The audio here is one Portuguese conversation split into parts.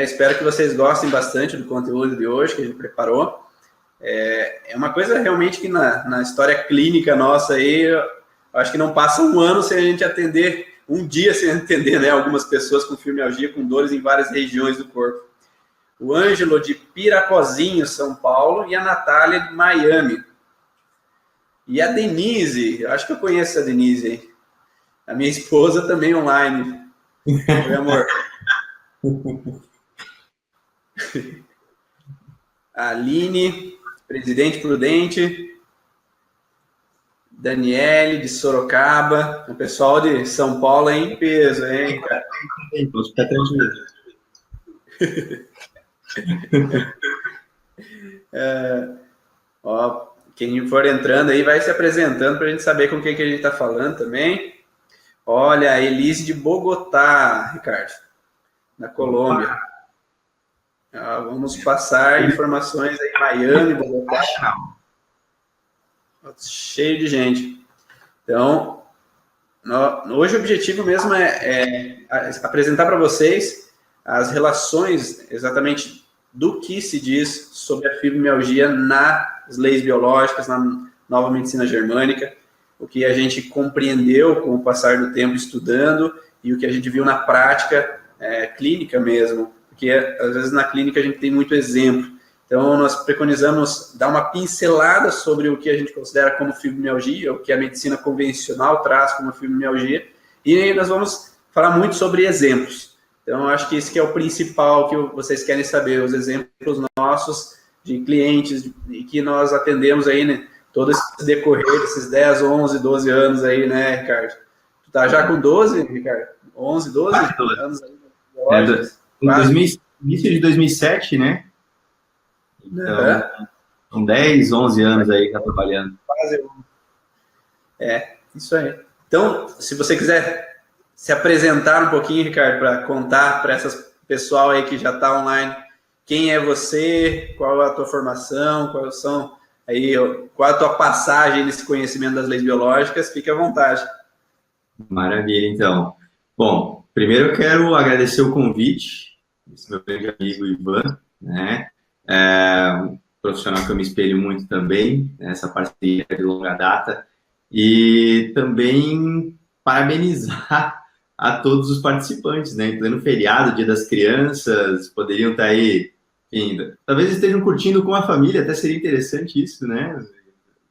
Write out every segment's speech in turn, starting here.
Espero que vocês gostem bastante do conteúdo de hoje que a gente preparou. É uma coisa realmente que na história clínica nossa aí, eu acho que não passa um ano sem a gente atender, um dia sem atender, né, algumas pessoas com fibromialgia, com dores em várias regiões do corpo. O Ângelo de Pirapozinho, São Paulo, e a Natália de Miami. E a Denise, eu acho que eu conheço a Denise aí. A minha esposa também online. Oi, amor. A Aline, Presidente Prudente. Daniele, de Sorocaba. O pessoal de São Paulo é em peso, hein, cara? Fica tranquilo. Quem for entrando aí vai se apresentando para a gente saber com quem que a gente está falando também. Olha, a Elise de Bogotá, Ricardo, na Colômbia. Vamos passar informações aí, Miami, Bogotá. Cheio de gente. Então, hoje o objetivo mesmo é apresentar para vocês as relações exatamente do que se diz sobre a fibromialgia nas leis biológicas, na nova medicina germânica, o que a gente compreendeu com o passar do tempo estudando e o que a gente viu na prática clínica mesmo, porque às vezes na clínica a gente tem muito exemplo. Então, nós preconizamos dar uma pincelada sobre o que a gente considera como fibromialgia, o que a medicina convencional traz como fibromialgia, e nós vamos falar muito sobre exemplos. Então, acho que esse que é o principal que vocês querem saber, os exemplos nossos de clientes que nós atendemos aí, né? Todo esse decorrer desses 10, 11, 12 anos aí, né, Ricardo? Tu tá já com 12, Ricardo? 11, 12 anos aí? Início de 2007, né? Então, são 10, 11 anos aí que tá trabalhando. Quase. Isso aí. Então, se você quiser se apresentar um pouquinho, Ricardo, para contar para essas pessoal aí que já está online, quem é você, qual é a tua formação, qual é a tua passagem nesse conhecimento das leis biológicas, fique à vontade. Maravilha, então. Bom, primeiro eu quero agradecer o convite, esse meu grande amigo Ivan, né? Um profissional que eu me espelho muito também, nessa parceria de longa data, e também parabenizar a todos os participantes, né? Em pleno feriado, Dia das Crianças, poderiam estar aí, enfim, talvez estejam curtindo com a família, até seria interessante isso, né?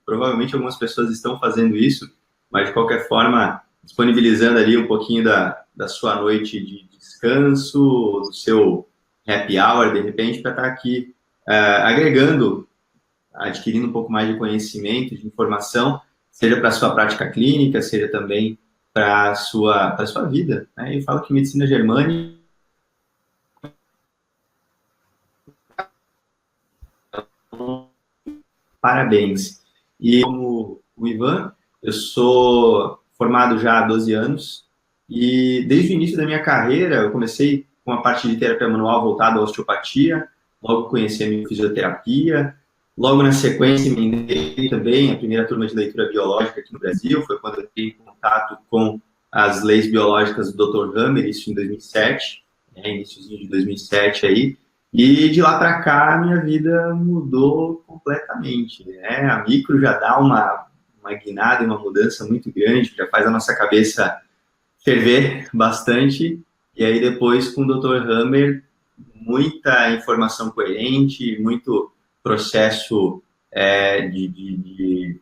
Provavelmente algumas pessoas estão fazendo isso, mas de qualquer forma, disponibilizando ali um pouquinho da sua noite de descanso, do seu happy hour, de repente, para estar aqui agregando, adquirindo um pouco mais de conhecimento, de informação, seja para a sua prática clínica, seja também para a sua vida. Né? Eu falo que medicina germânica parabéns. E como o Ivan, eu sou formado já há 12 anos e desde o início da minha carreira eu comecei com a parte de terapia manual voltada à osteopatia, logo conheci a minha fisioterapia, logo na sequência me entrei também a primeira turma de leitura biológica aqui no Brasil, foi quando eu entrei em contato com as leis biológicas do Dr. Hammer, isso em 2007, iníciozinho de 2007 aí, e de lá para cá a minha vida mudou completamente, né? A micro já dá uma guinada e uma mudança muito grande, já faz a nossa cabeça ferver bastante, e aí depois com o Dr. Hammer, muita informação coerente, muito processo de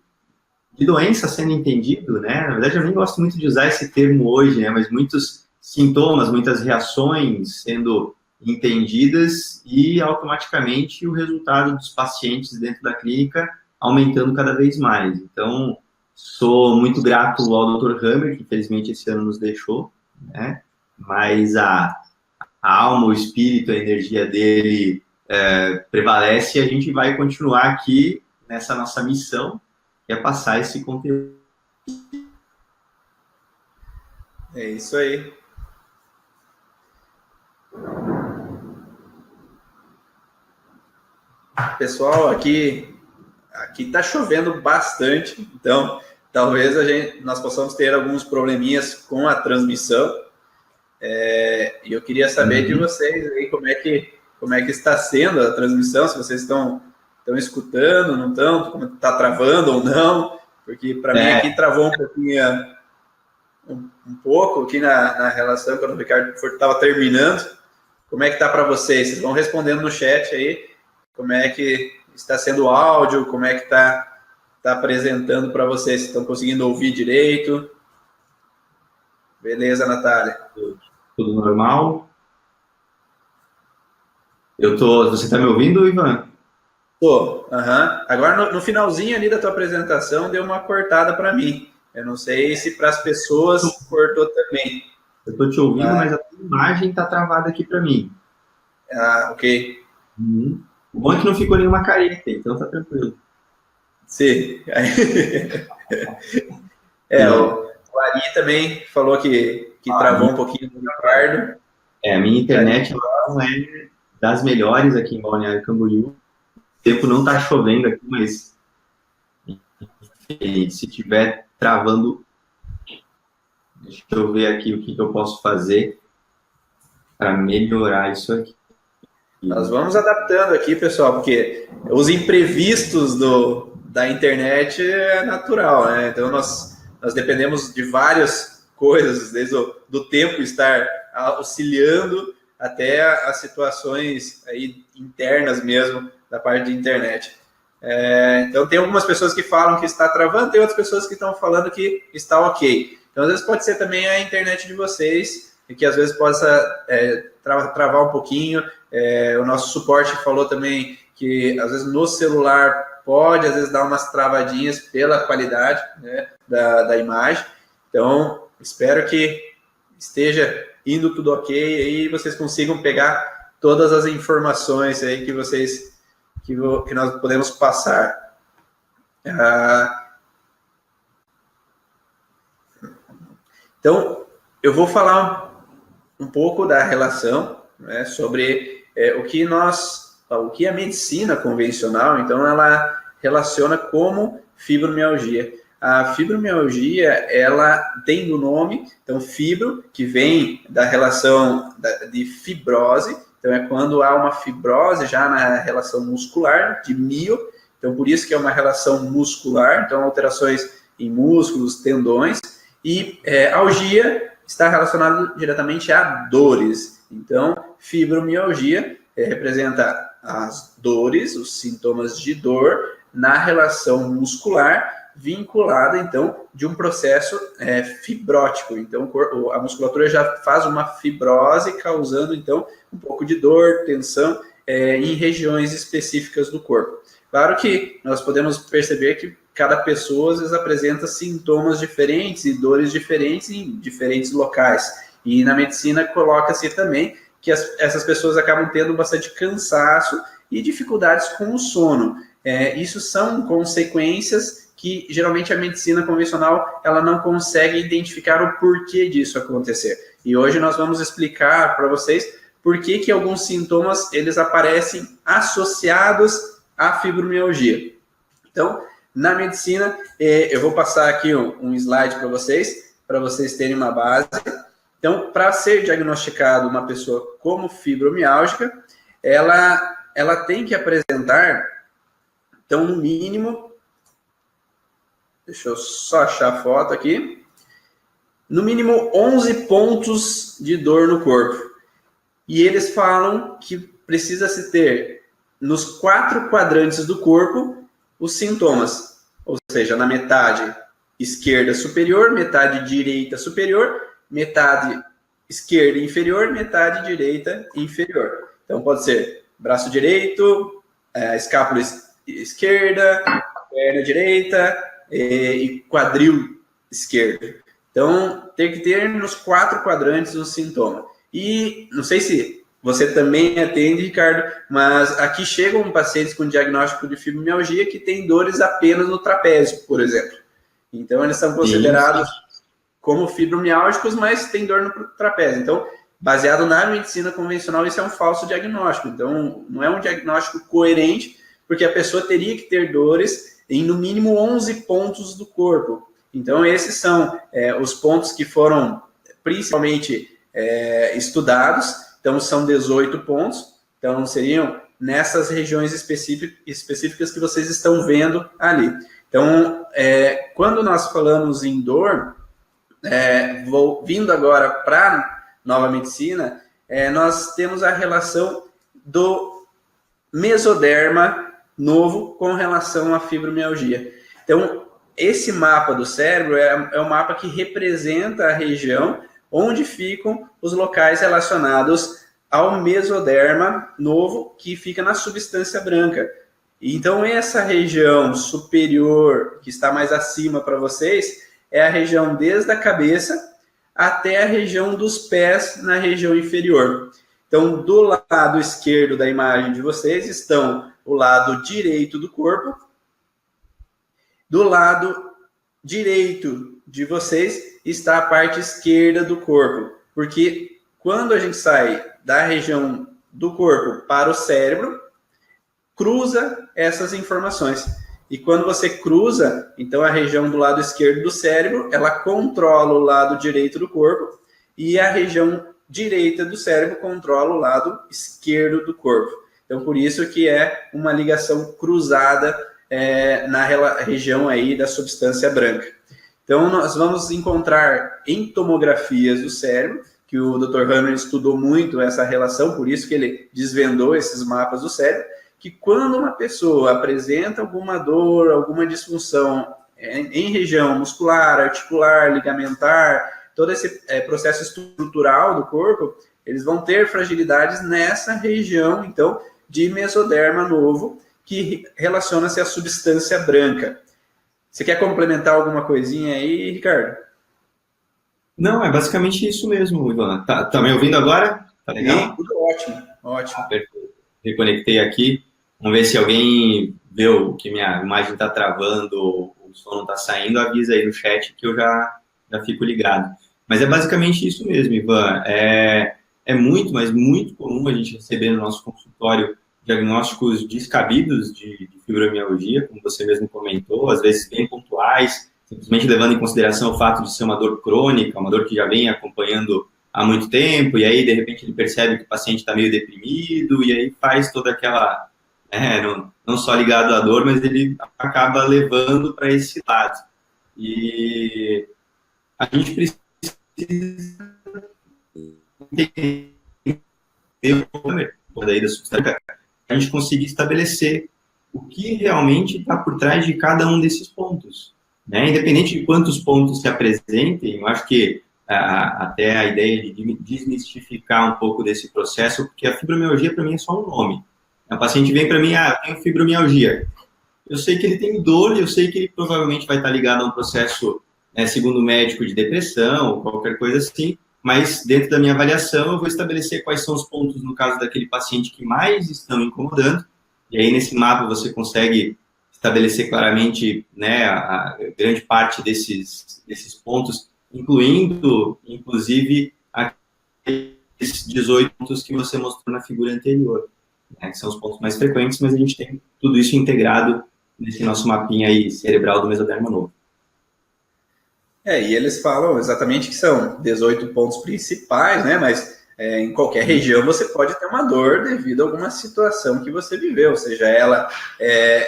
doença sendo entendido, né? Na verdade, eu nem gosto muito de usar esse termo hoje, né? Mas muitos sintomas, muitas reações sendo entendidas e automaticamente o resultado dos pacientes dentro da clínica aumentando cada vez mais. Então, sou muito grato ao Dr. Hammer, que infelizmente esse ano nos deixou, né? Mas a alma, o espírito, a energia dele prevalece e a gente vai continuar aqui nessa nossa missão, que é passar esse conteúdo. É isso aí. Pessoal, aqui tá chovendo bastante, então talvez nós possamos ter alguns probleminhas com a transmissão, E eu queria saber de vocês aí como é que está sendo a transmissão, se vocês estão escutando, não estão, como está travando ou não, porque para mim aqui travou um pouquinho, um pouco aqui na relação quando o Ricardo estava terminando. Como é que está para vocês? Vocês vão respondendo no chat aí, como é que está sendo o áudio, como é que está apresentando para vocês, se estão conseguindo ouvir direito. Beleza, Natália? Tudo normal? Você está me ouvindo, Ivan? Tô, Agora, no finalzinho ali da tua apresentação, deu uma cortada para mim. Eu não sei se para as pessoas cortou também. Eu estou te ouvindo, mas a tua imagem está travada aqui para mim. Ok. O bom é que não ficou nenhuma careta, então tá tranquilo. Sim. O Ari também falou que travou um pouquinho do Ricardo. A minha internet não é das melhores aqui em Balneário Camboriú. O tempo não tá chovendo aqui, mas se tiver travando, deixa eu ver aqui o que eu posso fazer para melhorar isso aqui. Nós vamos adaptando aqui, pessoal, porque os imprevistos da internet é natural, né? Então, nós dependemos de várias coisas, desde do tempo estar auxiliando até as situações aí internas mesmo da parte de internet. Então, tem algumas pessoas que falam que está travando, tem outras pessoas que estão falando que está ok. Então, às vezes pode ser também a internet de vocês, e que às vezes possa travar um pouquinho. O nosso suporte falou também que às vezes no celular pode às vezes dar umas travadinhas pela qualidade, né, da imagem. Então, espero que esteja indo tudo ok e vocês consigam pegar todas as informações aí que nós podemos passar. Então, eu vou falar um pouco da relação, né, sobre o que a medicina convencional, então, ela relaciona como fibromialgia. A fibromialgia, ela tem no nome, então, fibro, que vem da relação de fibrose, então é quando há uma fibrose já na relação muscular, de mio, então por isso que é uma relação muscular, então alterações em músculos, tendões, e algia está relacionado diretamente a dores. Então, fibromialgia representa as dores, os sintomas de dor na relação muscular, vinculada, então, de um processo fibrótico. Então, a musculatura já faz uma fibrose, causando, então, um pouco de dor, tensão em regiões específicas do corpo. Claro que nós podemos perceber que cada pessoa, às vezes, apresenta sintomas diferentes e dores diferentes em diferentes locais. E na medicina coloca-se também que essas pessoas acabam tendo bastante cansaço e dificuldades com o sono. Isso são consequências que geralmente a medicina convencional ela não consegue identificar o porquê disso acontecer. E hoje nós vamos explicar para vocês por que alguns sintomas eles aparecem associados à fibromialgia. Então, na medicina, eu vou passar aqui um slide para vocês terem uma base. Então, para ser diagnosticado uma pessoa como fibromialgica, ela tem que apresentar, então, no mínimo, deixa eu só achar a foto aqui, no mínimo 11 pontos de dor no corpo. E eles falam que precisa se ter nos 4 quadrantes do corpo os sintomas, ou seja, na metade esquerda superior, metade direita superior, metade esquerda inferior, metade direita inferior. Então, pode ser braço direito, escápula esquerda, perna direita e quadril esquerdo. Então, tem que ter nos 4 quadrantes o sintoma. E não sei se você também atende, Ricardo, mas aqui chegam pacientes com diagnóstico de fibromialgia que têm dores apenas no trapézio, por exemplo. Então, eles são considerados como fibromiálgicos, mas tem dor no trapézio. Então, baseado na medicina convencional, isso é um falso diagnóstico. Então, não é um diagnóstico coerente, porque a pessoa teria que ter dores em, no mínimo, 11 pontos do corpo. Então, esses são os pontos que foram, principalmente, estudados, então são 18 pontos, então seriam nessas regiões específicas que vocês estão vendo ali. Então, quando nós falamos em dor, vindo agora para nova medicina, nós temos a relação do mesoderma novo com relação à fibromialgia. Então, esse mapa do cérebro é um mapa que representa a região onde ficam os locais relacionados ao mesoderma novo, que fica na substância branca. Então, essa região superior, que está mais acima para vocês, é a região desde a cabeça até a região dos pés, na região inferior. Então, do lado esquerdo da imagem de vocês estão o lado direito do corpo. Do lado direito de vocês está a parte esquerda do corpo, porque quando a gente sai da região do corpo para o cérebro, cruza essas informações. E quando você cruza, então a região do lado esquerdo do cérebro, ela controla o lado direito do corpo, e a região direita do cérebro controla o lado esquerdo do corpo. Então, por isso que é uma ligação cruzada na região aí da substância branca. Então, nós vamos encontrar em tomografias do cérebro, que o Dr. Hammer estudou muito essa relação, por isso que ele desvendou esses mapas do cérebro, que quando uma pessoa apresenta alguma dor, alguma disfunção em região muscular, articular, ligamentar, todo esse processo estrutural do corpo, eles vão ter fragilidades nessa região, então, de mesoderma novo, que relaciona-se à substância branca. Você quer complementar alguma coisinha aí, Ricardo? Não, é basicamente isso mesmo, Ivan. Tá me ouvindo agora? Tá legal? Sim, tudo ótimo, ótimo. Perfeito. Reconectei aqui. Vamos ver se alguém viu que minha imagem está travando, o som não está saindo, avisa aí no chat que eu já fico ligado. Mas é basicamente isso mesmo, Ivan. É muito, mas muito comum a gente receber no nosso consultório diagnósticos descabidos de fibromialgia, como você mesmo comentou, às vezes bem pontuais, simplesmente levando em consideração o fato de ser uma dor crônica, uma dor que já vem acompanhando há muito tempo, e aí, de repente, ele percebe que o paciente está meio deprimido, e aí faz toda aquela... não só ligado à dor, mas ele acaba levando para esse lado. E a gente precisa daí da substância, a gente conseguir estabelecer o que realmente está por trás de cada um desses pontos. Né? Independente de quantos pontos se apresentem, eu acho que até a ideia de desmistificar um pouco desse processo, porque a fibromialgia, para mim, é só um nome. O paciente vem para mim, eu tenho fibromialgia. Eu sei que ele tem dor, eu sei que ele provavelmente vai estar ligado a um processo, segundo o médico, de depressão, ou qualquer coisa assim, mas dentro da minha avaliação eu vou estabelecer quais são os pontos, no caso daquele paciente, que mais estão incomodando, e aí nesse mapa você consegue estabelecer claramente, a grande parte desses pontos, inclusive aqueles 18 pontos que você mostrou na figura anterior, que são os pontos mais frequentes, mas a gente tem tudo isso integrado nesse nosso mapinha aí cerebral do mesoderma novo. E eles falam exatamente que são 18 pontos principais, né? Mas em qualquer região você pode ter uma dor devido a alguma situação que você viveu, seja ela,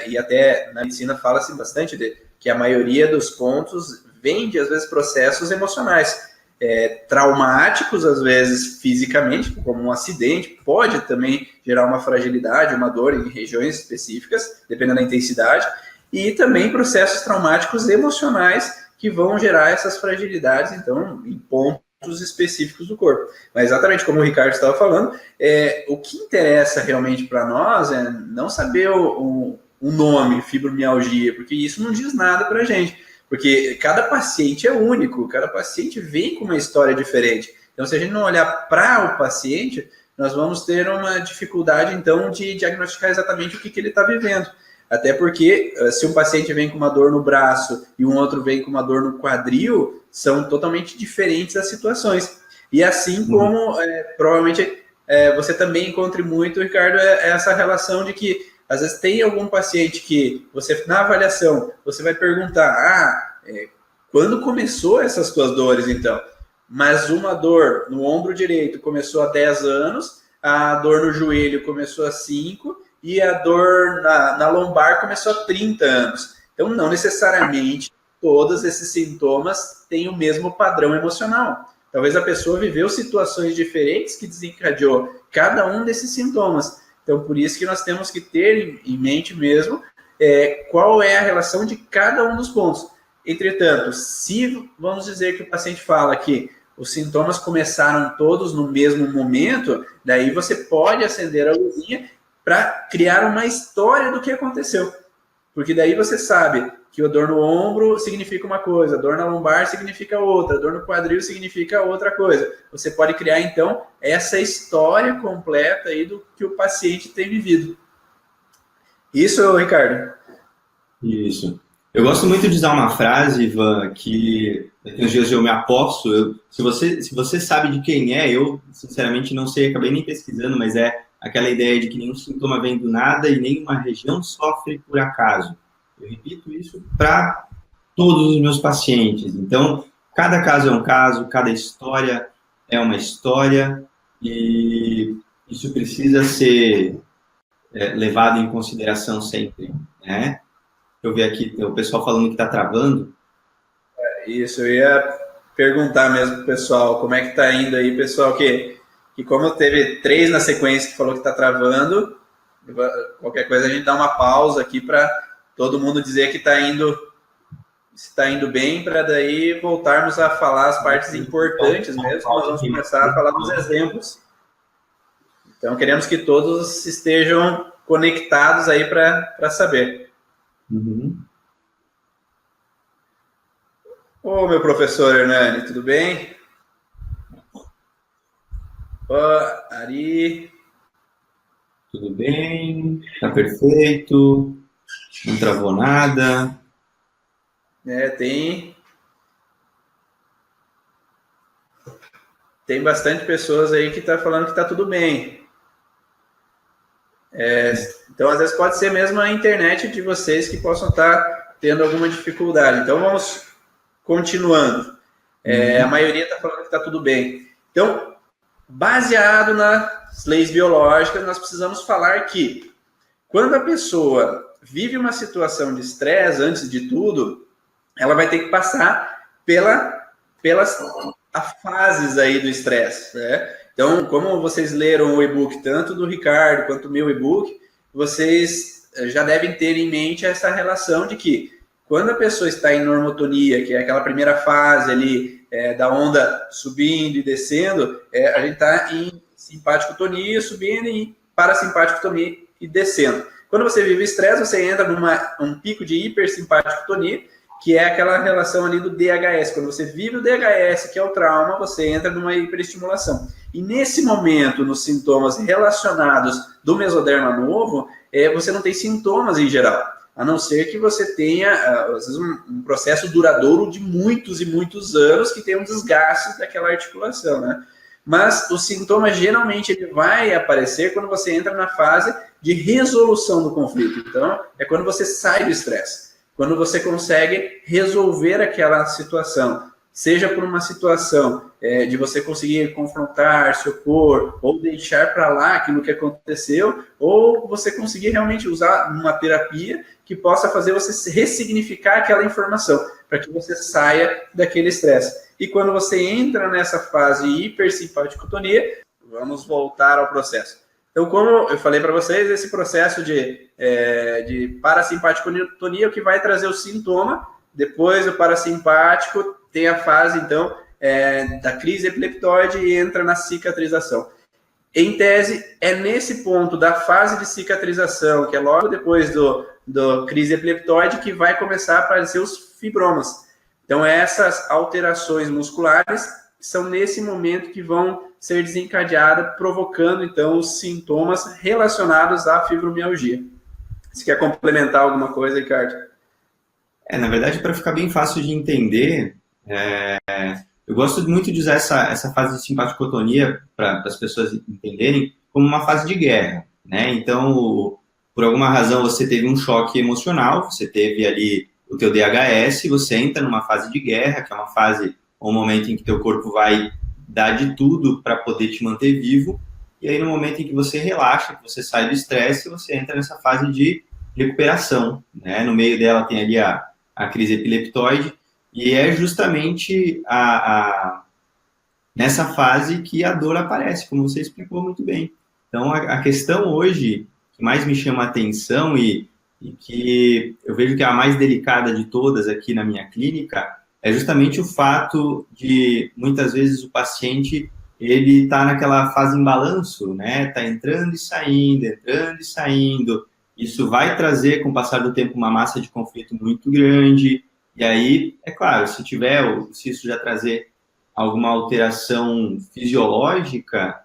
e até na medicina fala-se bastante que a maioria dos pontos vem de, às vezes, processos emocionais, traumáticos, às vezes fisicamente, como um acidente, pode também gerar uma fragilidade, uma dor em regiões específicas, dependendo da intensidade, e também processos traumáticos emocionais que vão gerar essas fragilidades, então, em pontos específicos do corpo. Mas exatamente como o Ricardo estava falando, o que interessa realmente para nós é não saber o nome fibromialgia, porque isso não diz nada para a gente, porque cada paciente é único, cada paciente vem com uma história diferente. Então, se a gente não olhar para o paciente, nós vamos ter uma dificuldade, então, de diagnosticar exatamente o que ele está vivendo. Até porque, se um paciente vem com uma dor no braço e um outro vem com uma dor no quadril, são totalmente diferentes as situações. E assim como, provavelmente, você também encontre muito, Ricardo, essa relação de que, às vezes, tem algum paciente que, você na avaliação, você vai perguntar, quando começou essas tuas dores, então? mas uma dor no ombro direito começou há 10 anos, a dor no joelho começou há 5 e a dor na lombar começou há 30 anos. Então, não necessariamente todos esses sintomas têm o mesmo padrão emocional. Talvez a pessoa viveu situações diferentes que desencadeou cada um desses sintomas. Então, por isso que nós temos que ter em mente mesmo qual é a relação de cada um dos pontos. Entretanto, se vamos dizer que o paciente fala que os sintomas começaram todos no mesmo momento, daí você pode acender a luzinha para criar uma história do que aconteceu. Porque daí você sabe que a dor no ombro significa uma coisa, a dor na lombar significa outra, a dor no quadril significa outra coisa. Você pode criar, então, essa história completa aí do que o paciente tem vivido. Isso, Ricardo? Isso. Eu gosto muito de usar uma frase, Ivan, que nos dias eu me aposto. Se você sabe de quem é, eu sinceramente não sei, acabei nem pesquisando, mas é aquela ideia de que nenhum sintoma vem do nada e nenhuma região sofre por acaso. Eu repito isso para todos os meus pacientes. Então, cada caso é um caso, cada história é uma história e isso precisa ser levado em consideração sempre, né? Eu vi aqui o pessoal falando que está travando. Isso, eu ia perguntar mesmo pro pessoal, como é que tá indo aí, pessoal, que como teve 3 na sequência que falou que está travando, qualquer coisa a gente dá uma pausa aqui para todo mundo dizer que está indo bem, para daí voltarmos a falar as partes importantes mesmo, nós vamos começar a falar dos exemplos. Então, queremos que todos estejam conectados aí para saber. Uhum. Ô, meu professor Hernani, tudo bem? Ô, Ari. Tudo bem, tá perfeito, não travou nada. Tem bastante pessoas aí que tá falando que tá tudo bem. Então, às vezes pode ser mesmo a internet de vocês que possam estar tendo alguma dificuldade. Então, vamos continuando. A maioria está falando que está tudo bem. Então, baseado nas leis biológicas, nós precisamos falar que quando a pessoa vive uma situação de estresse, antes de tudo, ela vai ter que passar pelas fases aí do estresse, né? Então, como vocês leram o e-book, tanto do Ricardo quanto o meu e-book, vocês já devem ter em mente essa relação de que quando a pessoa está em normotonia, que é aquela primeira fase ali da onda subindo e descendo, a gente está em simpaticotonia subindo e parasimpaticotonia e descendo. Quando você vive estresse, você entra num pico de hipersimpaticotonia, que é aquela relação ali do DHS. Quando você vive o DHS, que é o trauma, você entra numa hiperestimulação. E nesse momento, nos sintomas relacionados do mesoderma novo, você não tem sintomas em geral, a não ser que você tenha, às vezes, um processo duradouro de muitos e muitos anos que tem um desgaste daquela articulação, né? Mas o sintoma, geralmente, ele vai aparecer quando você entra na fase de resolução do conflito. Então, é quando você sai do estresse, quando você consegue resolver aquela situação, seja por uma situação de você conseguir confrontar, se opor, ou deixar para lá aquilo que aconteceu, ou você conseguir realmente usar uma terapia que possa fazer você ressignificar aquela informação, para que você saia daquele estresse. E quando você entra nessa fase de hipersimpaticotonia, vamos voltar ao processo. Então, como eu falei para vocês, esse processo de parasimpaticotonia é o que vai trazer o sintoma. Depois do parasimpático, tem a fase, então, da crise epileptoide e entra na cicatrização. Em tese, é nesse ponto da fase de cicatrização, que é logo depois do crise epileptoide, que vai começar a aparecer os fibromas. Então, essas alterações musculares são nesse momento que vão ser desencadeadas, provocando, então, os sintomas relacionados à fibromialgia. Você quer complementar alguma coisa, Ricardo? Na verdade, para ficar bem fácil de entender, eu gosto muito de usar essa fase de simpaticotonia para as pessoas entenderem como uma fase de guerra, né? Então, por alguma razão, você teve um choque emocional, você teve ali o teu DHS, você entra numa fase de guerra, que é uma fase ou um momento em que teu corpo vai dar de tudo para poder te manter vivo, e aí no momento em que você relaxa, que você sai do estresse, você entra nessa fase de recuperação, né? No meio dela tem ali a crise epileptoide, e é justamente nessa fase que a dor aparece, como você explicou muito bem. Então, a questão hoje que mais me chama a atenção e que eu vejo que é a mais delicada de todas aqui na minha clínica é justamente o fato de, muitas vezes, o paciente ele está naquela fase em balanço, né? Está entrando e saindo, entrando e saindo. Isso vai trazer, com o passar do tempo, uma massa de conflito muito grande. E aí, é claro, se isso já trazer alguma alteração fisiológica,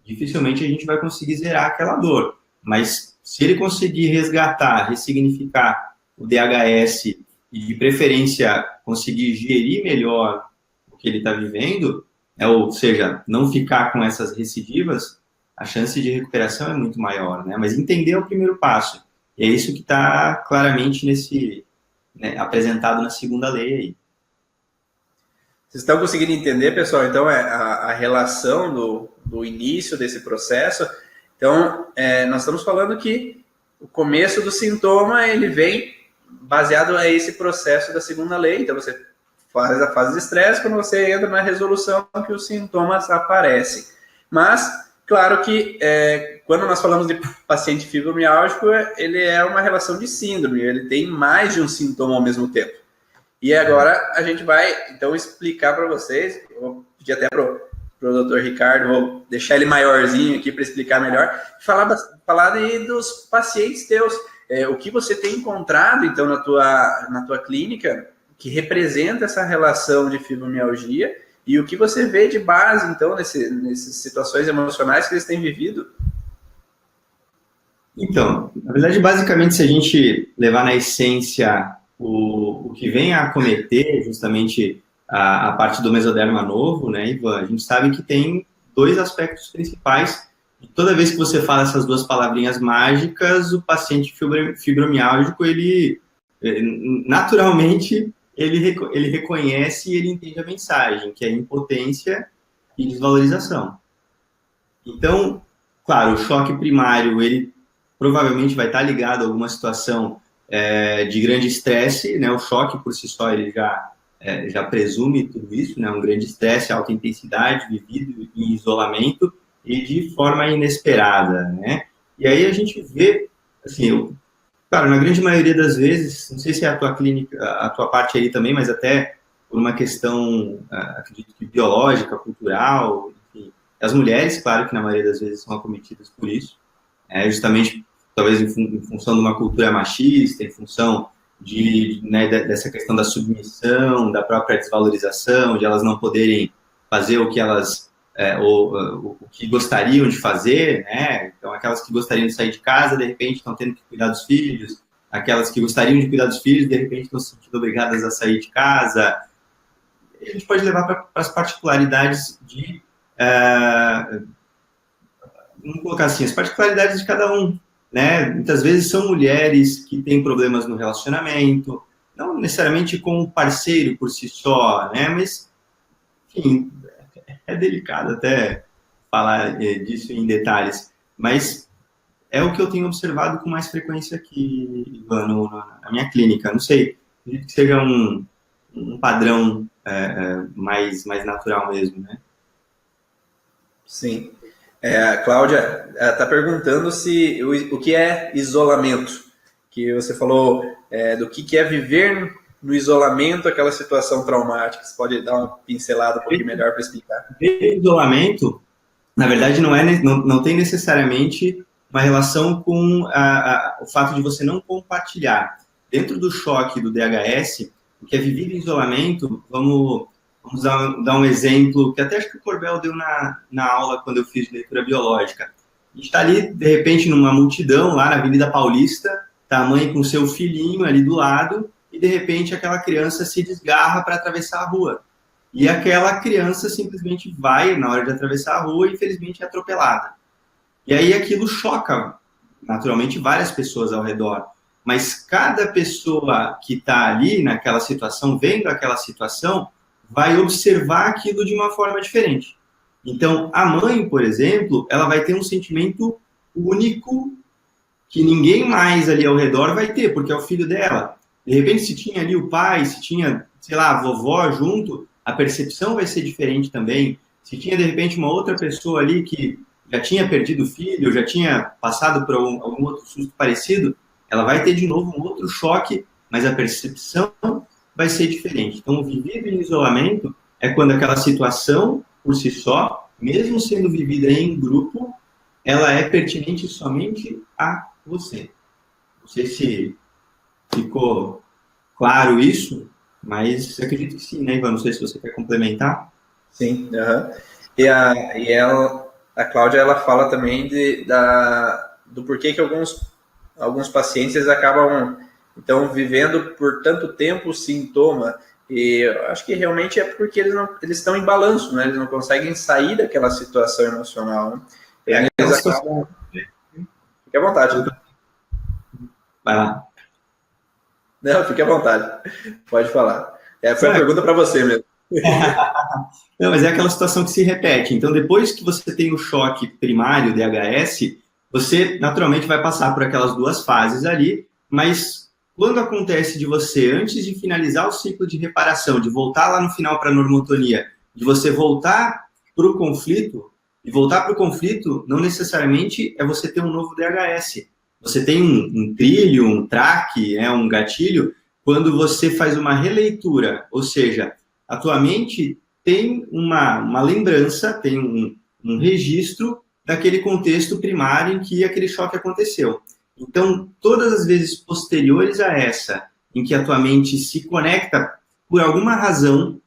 dificilmente a gente vai conseguir zerar aquela dor. Mas se ele conseguir resgatar, ressignificar o DHS e, de preferência, conseguir gerir melhor o que ele está vivendo, ou seja, não ficar com essas recidivas, a chance de recuperação é muito maior, né? Mas entender é o primeiro passo. E é isso que está claramente apresentado na segunda lei aí. Vocês estão conseguindo entender, pessoal? Então, a relação do início desse processo. Então, nós estamos falando que o começo do sintoma, ele vem baseado a esse processo da segunda lei. Então, você faz a fase de estresse quando você entra na resolução que os sintomas aparecem. Mas, claro que quando nós falamos de paciente fibromialgico, ele é uma relação de síndrome, ele tem mais de um sintoma ao mesmo tempo. E agora a gente vai, então, explicar para vocês, eu vou pedir até para o Dr. Ricardo, vou deixar ele maiorzinho aqui para explicar melhor, falar aí dos pacientes teus, o que você tem encontrado, então, na tua clínica, que representa essa relação de fibromialgia, e o que você vê de base, então, nessas situações emocionais que eles têm vivido. Então, na verdade, basicamente, se a gente levar na essência o que vem a acometer justamente a parte do mesoderma novo, né, Ivan, a gente sabe que tem dois aspectos principais. E toda vez que você fala essas duas palavrinhas mágicas, o paciente fibromialgico, ele naturalmente, ele reconhece e ele entende a mensagem, que é impotência e desvalorização. Então, claro, o choque primário, ele provavelmente vai estar ligado a alguma situação de grande estresse, né? O choque por si só, ele já presume tudo isso, né? Um grande estresse, alta intensidade, vivido em isolamento e de forma inesperada, né? E aí a gente vê, assim, claro, na grande maioria das vezes, não sei se é a tua clínica, a tua parte aí também, mas até por uma questão, acredito que biológica, cultural, enfim, as mulheres, claro que na maioria das vezes são acometidas por isso, justamente talvez em função de uma cultura machista, em função dessa questão da submissão, da própria desvalorização, de elas não poderem fazer o que elas o que gostariam de fazer, né? Então, aquelas que gostariam de sair de casa, de repente estão tendo que cuidar dos filhos, aquelas que gostariam de cuidar dos filhos, de repente estão se sentindo obrigadas a sair de casa. A gente pode levar para as particularidades vamos colocar assim, as particularidades de cada um, né? Muitas vezes são mulheres que têm problemas no relacionamento, não necessariamente com o parceiro por si só, né? Mas, enfim, é delicado até falar disso em detalhes, mas é o que eu tenho observado com mais frequência aqui, Ivan, na minha clínica. Não sei, acredito que seja um padrão mais natural mesmo, né? Sim. A Cláudia está perguntando se o que é isolamento, que você falou do que é viver no isolamento, aquela situação traumática. Você pode dar uma pincelada um pouquinho melhor para explicar? Viver isolamento, na verdade, não tem necessariamente uma relação com o fato de você não compartilhar. Dentro do choque do DHS, o que é vivido em isolamento, vamos dar um exemplo que até acho que o Corbel deu na aula quando eu fiz leitura biológica. A gente está ali, de repente, numa multidão lá na Avenida Paulista, tá a mãe com seu filhinho ali do lado, e de repente aquela criança se desgarra para atravessar a rua. E aquela criança simplesmente vai, na hora de atravessar a rua, e infelizmente é atropelada. E aí aquilo choca, naturalmente, várias pessoas ao redor. Mas cada pessoa que está ali naquela situação, vendo aquela situação, vai observar aquilo de uma forma diferente. Então, a mãe, por exemplo, ela vai ter um sentimento único que ninguém mais ali ao redor vai ter, porque é o filho dela. De repente, se tinha ali o pai, se tinha, sei lá, a vovó junto, a percepção vai ser diferente também. Se tinha, de repente, uma outra pessoa ali que já tinha perdido o filho, já tinha passado por algum outro susto parecido, ela vai ter de novo um outro choque, mas a percepção vai ser diferente. Então, o vivido em isolamento é quando aquela situação, por si só, mesmo sendo vivida em grupo, ela é pertinente somente a você. Não sei se ficou claro isso, mas acredito que sim, né, Ivan? Não sei se você quer complementar. Sim, a Cláudia, ela fala também do porquê que alguns pacientes eles acabam, então, vivendo por tanto tempo o sintoma. E eu acho que realmente é porque eles estão em balanço, né? Eles não conseguem sair daquela situação emocional, né? Eles acabam... Fique à vontade. Vai lá. Não, fique à vontade. Pode falar. Foi uma pergunta para você mesmo. Não, mas é aquela situação que se repete. Então, depois que você tem o choque primário, DHS, você naturalmente vai passar por aquelas duas fases ali, mas quando acontece de você, antes de finalizar o ciclo de reparação, de voltar lá no final para a normotonia, de você voltar para o conflito, e voltar para o conflito não necessariamente é você ter um novo DHS. Você tem um trilho, um track, um gatilho, quando você faz uma releitura, ou seja, a tua mente tem uma lembrança, tem um registro daquele contexto primário em que aquele choque aconteceu. Então, todas as vezes posteriores a essa, em que a tua mente se conecta por alguma razão,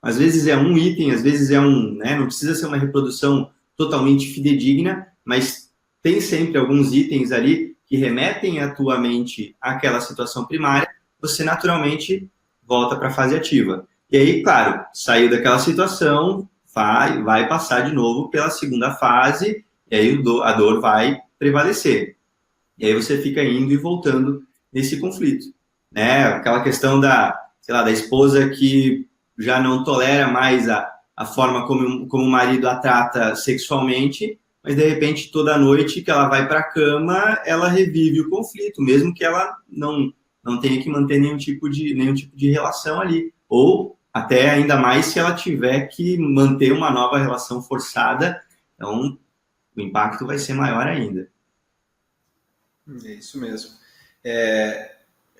às vezes é um item, às vezes é não precisa ser uma reprodução totalmente fidedigna, mas tem sempre alguns itens ali que remetem a tua mente àquela situação primária, você naturalmente volta para a fase ativa. E aí, claro, saiu daquela situação, vai passar de novo pela segunda fase, e aí a dor vai prevalecer. E aí você fica indo e voltando nesse conflito, né? Aquela questão da esposa que já não tolera mais a forma como o marido a trata sexualmente, mas de repente toda noite que ela vai para a cama, ela revive o conflito, mesmo que ela não tenha que manter nenhum tipo de relação ali. Ou até ainda mais se ela tiver que manter uma nova relação forçada, então o impacto vai ser maior ainda. É isso mesmo.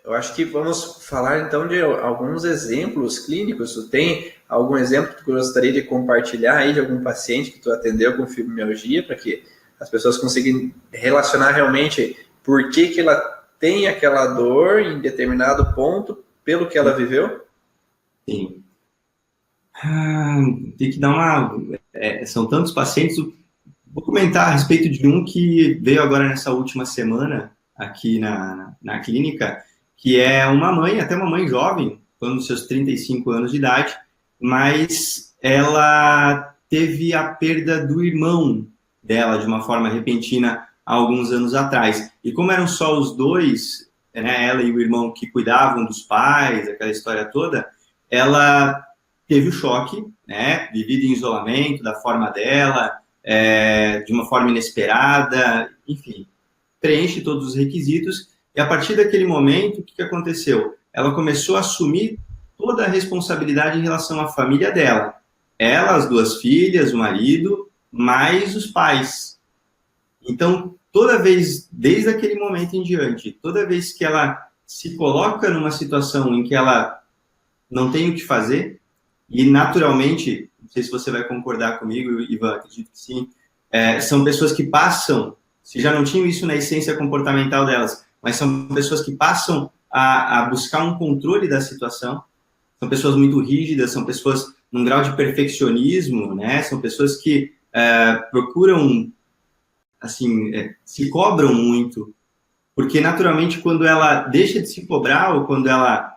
Eu acho que vamos falar então de alguns exemplos clínicos. Tu tem algum exemplo que tu gostaria de compartilhar aí de algum paciente que tu atendeu com fibromialgia, para que as pessoas consigam relacionar realmente por que ela tem aquela dor em determinado ponto pelo que ela viveu? Sim. Tem que dar são tantos pacientes. Vou comentar a respeito de um que veio agora nessa última semana aqui na clínica, que é uma mãe, até uma mãe jovem, nos seus 35 anos de idade, mas ela teve a perda do irmão dela de uma forma repentina há alguns anos atrás. E como eram só os dois, né, ela e o irmão que cuidavam dos pais, aquela história toda, ela teve o choque, né, vivido em isolamento, da forma dela, de uma forma inesperada, enfim, preenche todos os requisitos, e a partir daquele momento, o que aconteceu? Ela começou a assumir toda a responsabilidade em relação à família dela. Ela, as duas filhas, o marido, mais os pais. Então, toda vez, desde aquele momento em diante, toda vez que ela se coloca numa situação em que ela não tem o que fazer, e naturalmente, não sei se você vai concordar comigo, Ivan, acredito que sim, são pessoas que passam, se já não tinham isso na essência comportamental delas, mas são pessoas que passam a buscar um controle da situação, são pessoas muito rígidas, são pessoas num grau de perfeccionismo, né? São pessoas que procuram, assim, se cobram muito, porque naturalmente quando ela deixa de se cobrar ou quando ela,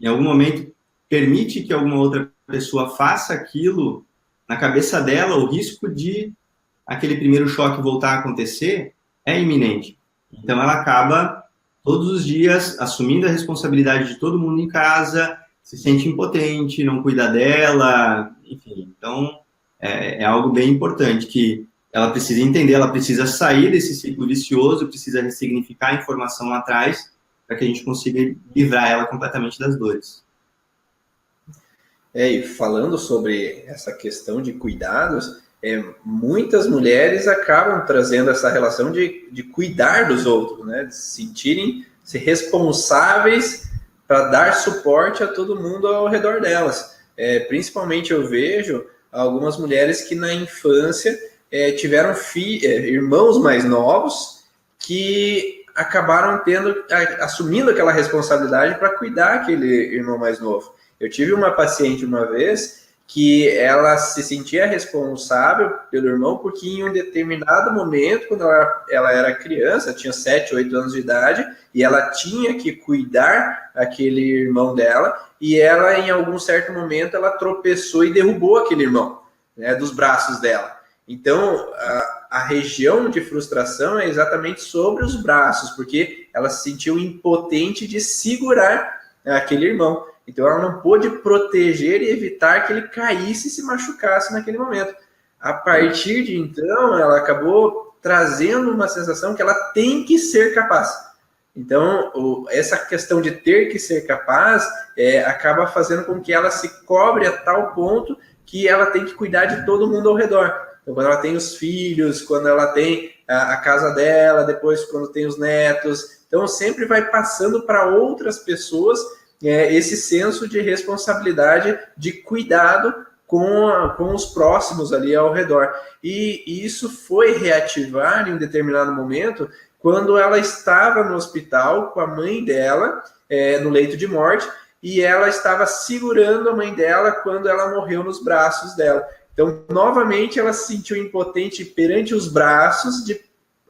em algum momento, permite que alguma outra pessoa faça aquilo, na cabeça dela, o risco de aquele primeiro choque voltar a acontecer é iminente. Então, ela acaba todos os dias assumindo a responsabilidade de todo mundo em casa, se sente impotente, não cuida dela, enfim. Então, é algo bem importante que ela precisa entender, ela precisa sair desse ciclo vicioso, precisa ressignificar a informação lá atrás para que a gente consiga livrar ela completamente das dores. E falando sobre essa questão de cuidados, muitas mulheres acabam trazendo essa relação de cuidar dos outros, né? De se sentirem-se responsáveis para dar suporte a todo mundo ao redor delas. Principalmente eu vejo algumas mulheres que na infância tiveram irmãos mais novos que acabaram assumindo aquela responsabilidade para cuidar daquele irmão mais novo. Eu tive uma paciente uma vez que ela se sentia responsável pelo irmão porque em um determinado momento, quando ela era criança, tinha 7, 8 anos de idade, e ela tinha que cuidar daquele irmão dela, e ela, em algum certo momento, ela tropeçou e derrubou aquele irmão, né, dos braços dela. Então, a região de frustração é exatamente sobre os braços, porque ela se sentiu impotente de segurar aquele irmão. Então, ela não pôde proteger e evitar que ele caísse e se machucasse naquele momento. A partir de então, ela acabou trazendo uma sensação que ela tem que ser capaz. Então, essa questão de ter que ser capaz acaba fazendo com que ela se cobre a tal ponto que ela tem que cuidar de todo mundo ao redor. Então, quando ela tem os filhos, quando ela tem a casa dela, depois quando tem os netos. Então, sempre vai passando para outras pessoas esse senso de responsabilidade, de cuidado com os próximos ali ao redor. E isso foi reativar em um determinado momento, quando ela estava no hospital com a mãe dela, no leito de morte, e ela estava segurando a mãe dela quando ela morreu nos braços dela. Então, novamente, ela se sentiu impotente perante os braços de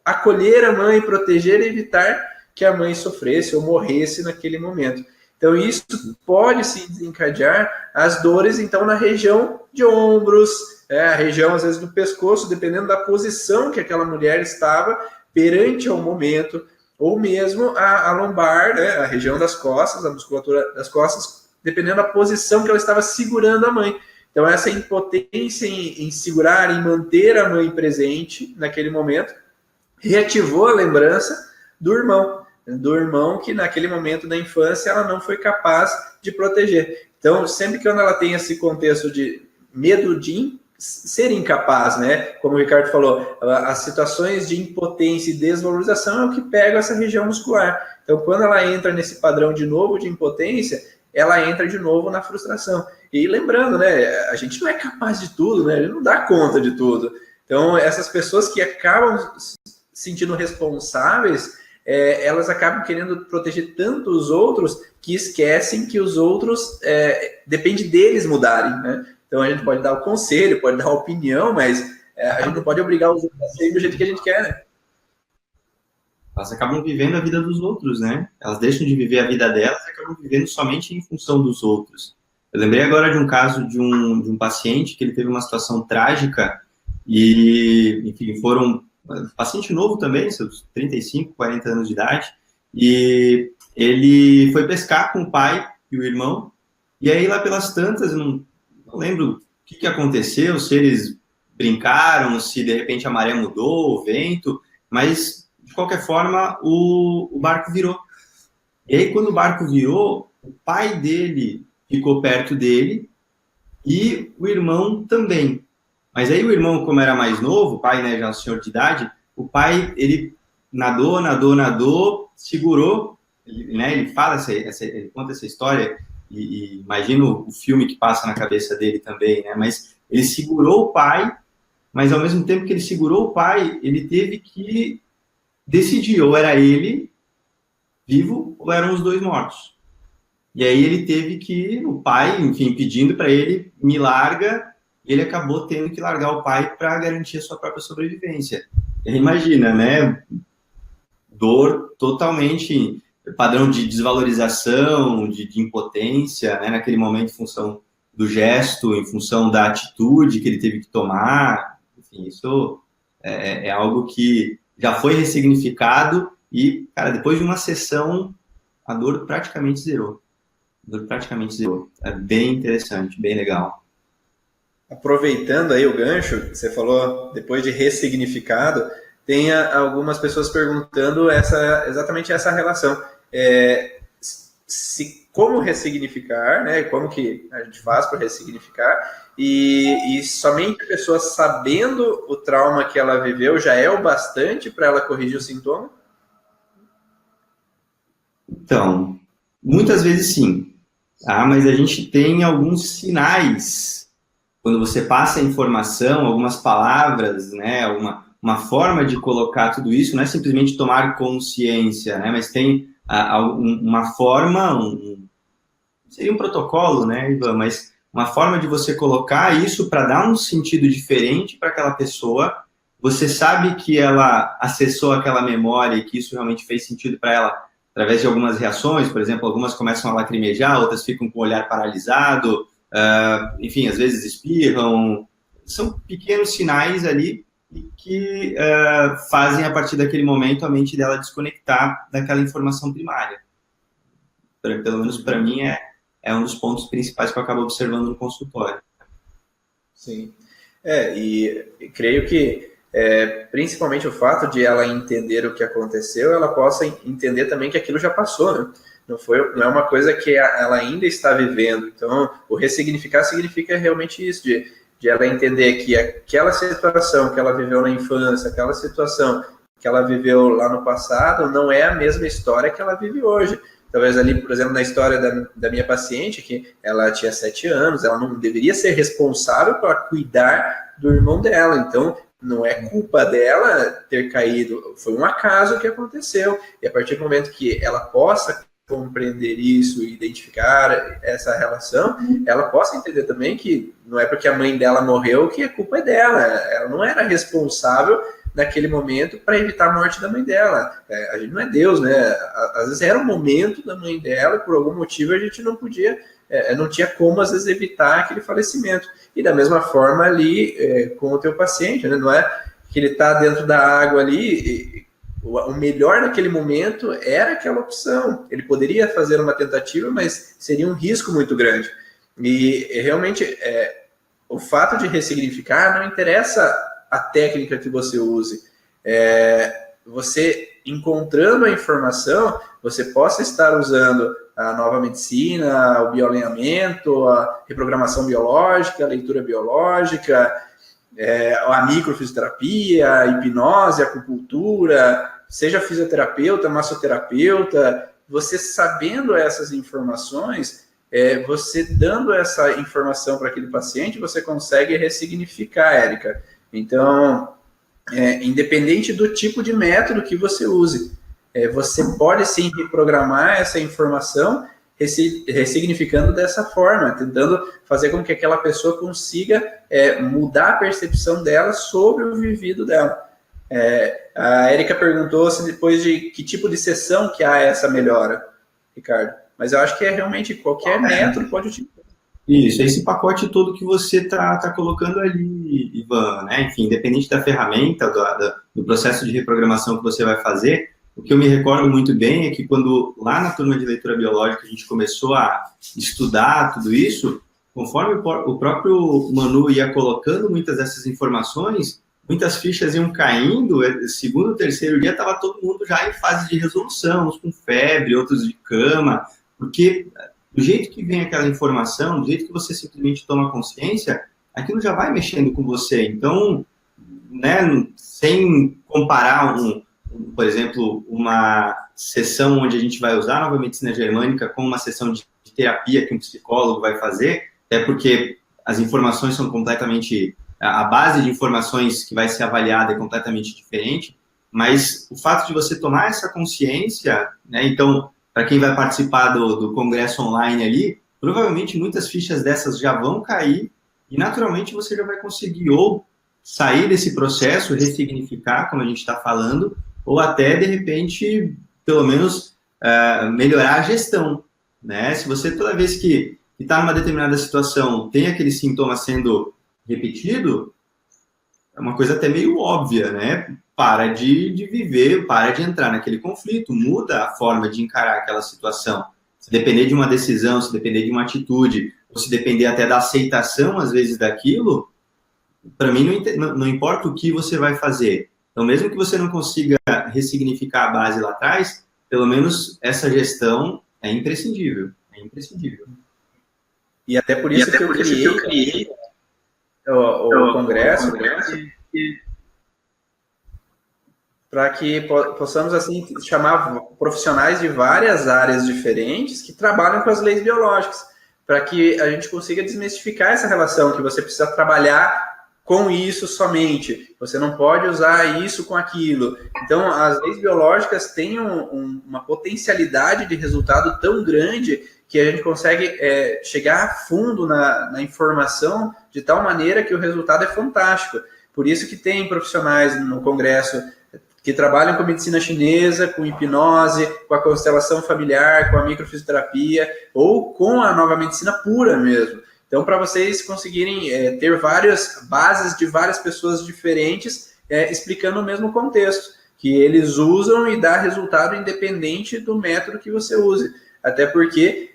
acolher a mãe, proteger e evitar que a mãe sofresse ou morresse naquele momento. Então, isso pode se desencadear as dores, então, na região de ombros, a região, às vezes, do pescoço, dependendo da posição que aquela mulher estava perante ao momento, ou mesmo a lombar, né, a região das costas, a musculatura das costas, dependendo da posição que ela estava segurando a mãe. Então, essa impotência em segurar, em manter a mãe presente naquele momento, reativou a lembrança do irmão que naquele momento da infância ela não foi capaz de proteger. Então, sempre que ela tem esse contexto de medo de ser incapaz, né? Como o Ricardo falou, as situações de impotência e desvalorização é o que pega essa região muscular. Então, quando ela entra nesse padrão de novo de impotência, ela entra de novo na frustração. E lembrando, né? A gente não é capaz de tudo, né? A gente não dá conta de tudo. Então, essas pessoas que acabam se sentindo responsáveis, elas acabam querendo proteger tanto os outros que esquecem que os outros depende deles mudarem, né? Então a gente pode dar o conselho, pode dar a opinião, mas a gente não pode obrigar os outros a serem do jeito que a gente quer, né? Elas acabam vivendo a vida dos outros, né? Elas deixam de viver a vida delas e acabam vivendo somente em função dos outros. Eu lembrei agora de um caso de um paciente que ele teve uma situação trágica e, enfim, paciente novo também, seus 35, 40 anos de idade, e ele foi pescar com o pai e o irmão, e aí lá pelas tantas, não lembro o que aconteceu, se eles brincaram, se de repente a maré mudou, o vento, mas de qualquer forma o barco virou. E aí quando o barco virou, o pai dele ficou perto dele e o irmão também. Mas aí o irmão, como era mais novo, o pai, né, já um senhor de idade, o pai, ele nadou, segurou, ele fala, ele conta essa história, e imagino o filme que passa na cabeça dele também, né, mas ele segurou o pai, mas ao mesmo tempo que ele segurou o pai, ele teve que decidir, ou era ele vivo, ou eram os dois mortos. E aí ele teve que, o pai, enfim, pedindo para ele, me larga, ele acabou tendo que largar o pai para garantir a sua própria sobrevivência. Imagina, né? Dor totalmente, padrão de desvalorização, de impotência, né? Naquele momento, em função do gesto, em função da atitude que ele teve que tomar. Enfim, isso é algo que já foi ressignificado e, cara, depois de uma sessão, a dor praticamente zerou. praticamente zerou. É bem interessante, bem legal. Aproveitando aí o gancho, você falou depois de ressignificado, tem algumas pessoas perguntando exatamente essa relação. Como ressignificar, né? Como que a gente faz para ressignificar, e somente a pessoa sabendo o trauma que ela viveu já é o bastante para ela corrigir o sintoma? Então, muitas vezes sim, tá? Mas a gente tem alguns sinais quando você passa a informação, algumas palavras, né, uma forma de colocar tudo isso, não é simplesmente tomar consciência, né, mas tem uma forma, seria um protocolo, né, Ivan, mas uma forma de você colocar isso para dar um sentido diferente para aquela pessoa. Você sabe que ela acessou aquela memória e que isso realmente fez sentido para ela através de algumas reações, por exemplo, algumas começam a lacrimejar, outras ficam com o olhar paralisado, enfim, às vezes espirram. São pequenos sinais ali que fazem, a partir daquele momento, a mente dela desconectar daquela informação primária. Pelo menos para mim é um dos pontos principais que eu acabo observando no consultório. Sim. E creio que principalmente o fato de ela entender o que aconteceu, ela possa entender também que aquilo já passou, né? Não é uma coisa que ela ainda está vivendo. Então, o ressignificar significa realmente isso, de ela entender que aquela situação que ela viveu na infância, aquela situação que ela viveu lá no passado, não é a mesma história que ela vive hoje. Talvez ali, por exemplo, na história da minha paciente, que ela tinha 7 anos, ela não deveria ser responsável para cuidar do irmão dela. Então, não é culpa dela ter caído, foi um acaso que aconteceu. E a partir do momento que ela possa compreender isso e identificar essa relação, ela possa entender também que não é porque a mãe dela morreu que a culpa é dela. Ela não era responsável naquele momento para evitar a morte da mãe dela. A gente não é Deus, né? Às vezes era o momento da mãe dela e por algum motivo a gente não podia, não tinha como às vezes evitar aquele falecimento. E da mesma forma ali com o teu paciente, né? Não é que ele está dentro da água ali, o melhor naquele momento era aquela opção. Ele poderia fazer uma tentativa, mas seria um risco muito grande. E realmente o fato de ressignificar não interessa a técnica que você use. Você encontrando a informação, você possa estar usando a nova medicina, o bioalinhamento, a reprogramação biológica, a leitura biológica, a microfisioterapia, a hipnose, a acupuntura, seja fisioterapeuta, massoterapeuta, você sabendo essas informações, você dando essa informação para aquele paciente, você consegue ressignificar, Érica. Então, independente do tipo de método que você use, você pode sim reprogramar essa informação ressignificando dessa forma, tentando fazer com que aquela pessoa consiga mudar a percepção dela sobre o vivido dela. A Érica perguntou se depois de que tipo de sessão que há essa melhora, Ricardo. Mas eu acho que realmente qualquer método pode utilizar. Isso, esse pacote todo que você está colocando ali, Ivan, né? Enfim, independente da ferramenta, do processo de reprogramação que você vai fazer, o que eu me recordo muito bem é que quando lá na turma de leitura biológica a gente começou a estudar tudo isso, conforme o próprio Manu ia colocando muitas dessas informações, muitas fichas iam caindo, segundo, terceiro dia estava todo mundo já em fase de resolução, uns com febre, outros de cama, porque do jeito que vem aquela informação, do jeito que você simplesmente toma consciência, aquilo já vai mexendo com você. Então, né, sem comparar, por exemplo, uma sessão onde a gente vai usar a nova medicina germânica com uma sessão de terapia que um psicólogo vai fazer, até porque as informações são completamente... A base de informações que vai ser avaliada é completamente diferente, mas o fato de você tomar essa consciência, né, então... Para quem vai participar do congresso online ali, provavelmente muitas fichas dessas já vão cair e, naturalmente, você já vai conseguir ou sair desse processo, ressignificar, como a gente está falando, ou até, de repente, pelo menos, melhorar a gestão. Né? Se você, toda vez que está numa determinada situação, tem aquele sintoma sendo repetido, é uma coisa até meio óbvia, né? Para de viver, para de entrar naquele conflito, muda a forma de encarar aquela situação. Se depender de uma decisão, se depender de uma atitude, ou se depender até da aceitação, às vezes, daquilo, para mim não importa o que você vai fazer. Então, mesmo que você não consiga ressignificar a base lá atrás, pelo menos essa gestão é imprescindível. É imprescindível. E até por isso que eu criei o congresso, para que possamos, assim, chamar profissionais de várias áreas diferentes que trabalham com as leis biológicas, para que a gente consiga desmistificar essa relação, que você precisa trabalhar com isso somente, você não pode usar isso com aquilo. Então, as leis biológicas têm uma potencialidade de resultado tão grande que a gente consegue chegar a fundo na informação de tal maneira que o resultado é fantástico. Por isso que tem profissionais no Congresso que trabalham com medicina chinesa, com hipnose, com a constelação familiar, com a microfisioterapia, ou com a nova medicina pura mesmo. Então, para vocês conseguirem ter várias bases de várias pessoas diferentes explicando o mesmo contexto, que eles usam e dá resultado independente do método que você use. Até porque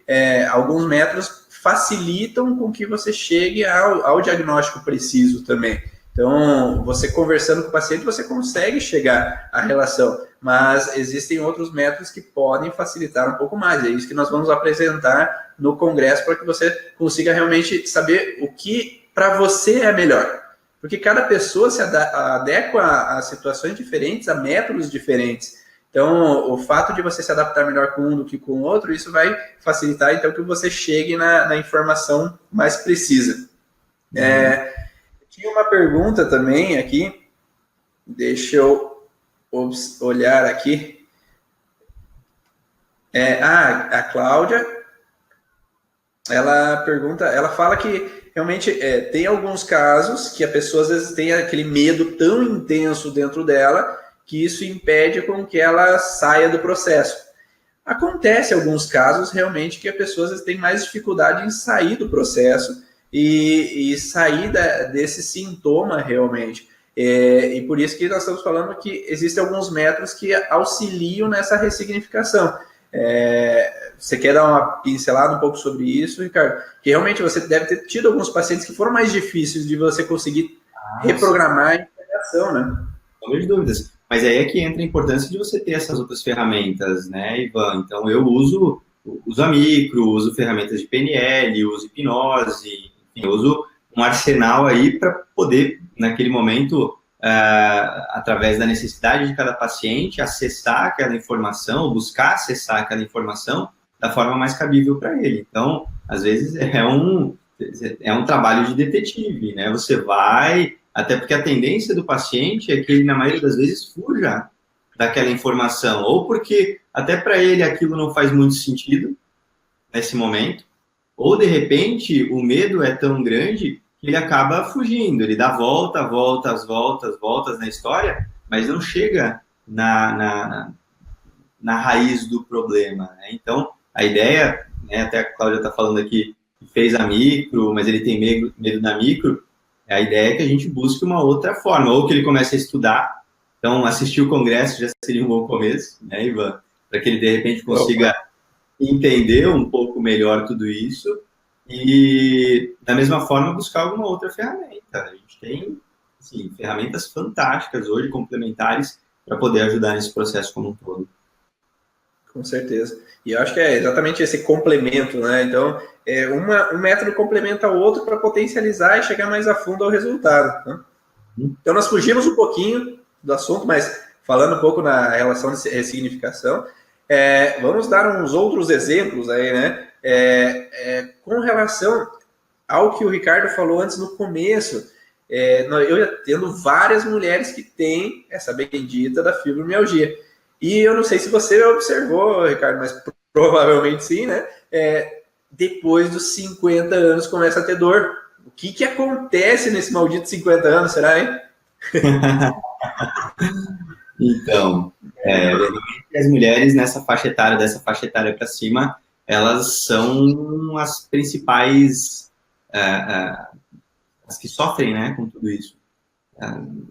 alguns métodos facilitam com que você chegue ao diagnóstico preciso também. Então, você conversando com o paciente, você consegue chegar à relação, mas existem outros métodos que podem facilitar um pouco mais. É isso que nós vamos apresentar no congresso para que você consiga realmente saber o que para você é melhor. Porque cada pessoa se adequa a situações diferentes, a métodos diferentes. Então, o fato de você se adaptar melhor com um do que com o outro, isso vai facilitar, então, que você chegue na informação mais precisa. Tinha uma pergunta também aqui, deixa eu olhar aqui. A Cláudia, ela pergunta, ela fala que realmente tem alguns casos que a pessoa às vezes tem aquele medo tão intenso dentro dela que isso impede com que ela saia do processo. Acontece alguns casos realmente que a pessoa às vezes tem mais dificuldade em sair do processo e sair desse sintoma realmente. E por isso que nós estamos falando que existem alguns métodos que auxiliam nessa ressignificação. Você quer dar uma pincelada um pouco sobre isso, Ricardo? Que realmente você deve ter tido alguns pacientes que foram mais difíceis de você conseguir reprogramar a integração, né? Não vejo dúvidas. Mas aí é que entra a importância de você ter essas outras ferramentas, né, Ivan? Então, eu uso a micro, uso ferramentas de PNL, uso hipnose, enfim, eu uso um arsenal aí para poder, naquele momento, através da necessidade de cada paciente, acessar aquela informação, buscar acessar aquela informação da forma mais cabível para ele. Então, às vezes, é um trabalho de detetive, né? Você vai... Até porque a tendência do paciente é que ele, na maioria das vezes, fuja daquela informação. Ou porque, até para ele, aquilo não faz muito sentido nesse momento. Ou, de repente, o medo é tão grande que ele acaba fugindo. Ele dá voltas na história, mas não chega na raiz do problema, né? Então, a ideia, né, até a Cláudia está falando aqui, que fez a micro, mas ele tem medo da micro. A ideia é que a gente busque uma outra forma, ou que ele comece a estudar. Então, assistir o congresso já seria um bom começo, né, Ivan? Para que ele, de repente, consiga entender um pouco melhor tudo isso e, da mesma forma, buscar alguma outra ferramenta. A gente tem, assim, ferramentas fantásticas hoje, complementares, para poder ajudar nesse processo como um todo. Com certeza. E eu acho que é exatamente esse complemento, né? Então, um método complementa o outro para potencializar e chegar mais a fundo ao resultado. Né? Então, nós fugimos um pouquinho do assunto, mas falando um pouco na relação de ressignificação, vamos dar uns outros exemplos aí, né? Com relação ao que o Ricardo falou antes no começo, eu tendo várias mulheres que têm essa bendita da fibromialgia. E eu não sei se você observou, Ricardo, mas provavelmente sim, né? Depois dos 50 anos começa a ter dor. O que acontece nesse maldito 50 anos, será, hein? Então, as mulheres dessa faixa etária para cima, elas são as principais, as que sofrem, né, com tudo isso.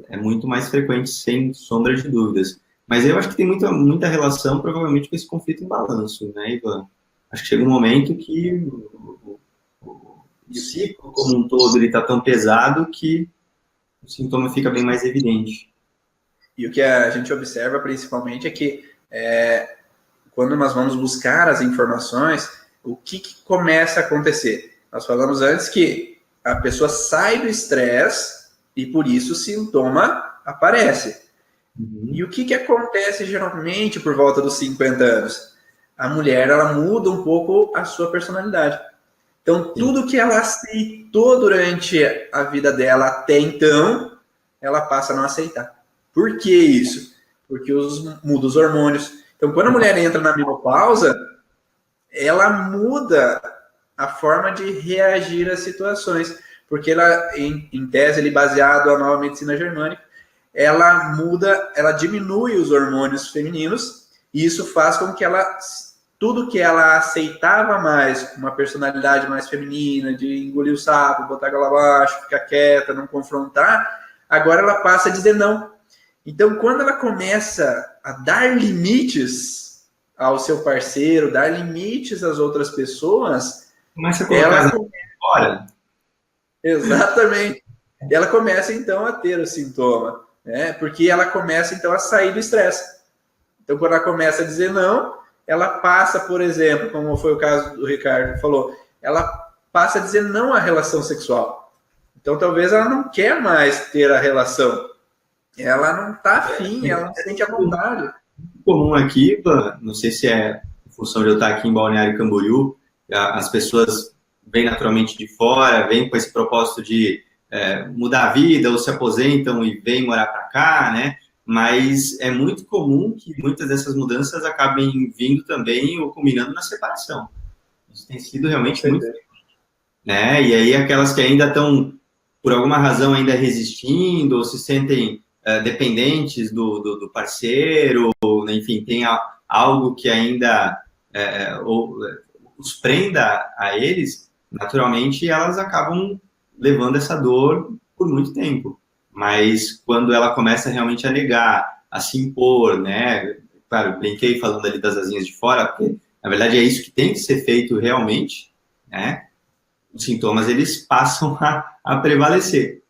É muito mais frequente, sem sombra de dúvidas. Mas eu acho que tem muita relação, provavelmente, com esse conflito em balanço, né, Ivan? Acho que chega um momento que o ciclo como um todo ele está tão pesado que o sintoma fica bem mais evidente. E o que a gente observa principalmente é que quando nós vamos buscar as informações, o que começa a acontecer? Nós falamos antes que a pessoa sai do estresse e por isso o sintoma aparece. E o que acontece geralmente por volta dos 50 anos? A mulher, ela muda um pouco a sua personalidade. Então, tudo que ela aceitou durante a vida dela até então, ela passa a não aceitar. Por que isso? Porque muda os hormônios. Então, quando a mulher entra na menopausa, ela muda a forma de reagir às situações. Porque ela, em tese, ele baseado na nova medicina germânica, ela muda, ela diminui os hormônios femininos, e isso faz com que tudo que ela aceitava mais, uma personalidade mais feminina, de engolir o sapo, botar a goela abaixo, ficar quieta, não confrontar, agora ela passa a dizer não. Então, quando ela começa a dar limites ao seu parceiro, dar limites às outras pessoas, começa a colocar fora. Exatamente. Ela começa, então, a ter o sintoma, né? Porque ela começa, então, a sair do estresse. Então, quando ela começa a dizer não, ela passa, por exemplo, como foi o caso do Ricardo falou, ela passa a dizer não à relação sexual. Então, talvez ela não quer mais ter a relação. Ela não está afim, ela não sente a vontade. Comum aqui, não sei se é em função de eu estar aqui em Balneário Camboriú, as pessoas vêm naturalmente de fora, vêm com esse propósito de mudar a vida, ou se aposentam e vêm morar para cá, né? Mas é muito comum que muitas dessas mudanças acabem vindo também ou culminando na separação. Isso tem sido realmente muito... né? E aí aquelas que ainda estão, por alguma razão, ainda resistindo, ou se sentem dependentes do parceiro, ou, enfim, tem algo que ainda os prenda a eles, naturalmente elas acabam levando essa dor por muito tempo. Mas quando ela começa realmente a negar, a se impor, né? Claro, eu brinquei falando ali das asinhas de fora, porque na verdade é isso que tem que ser feito realmente, né? Os sintomas, eles passam a prevalecer.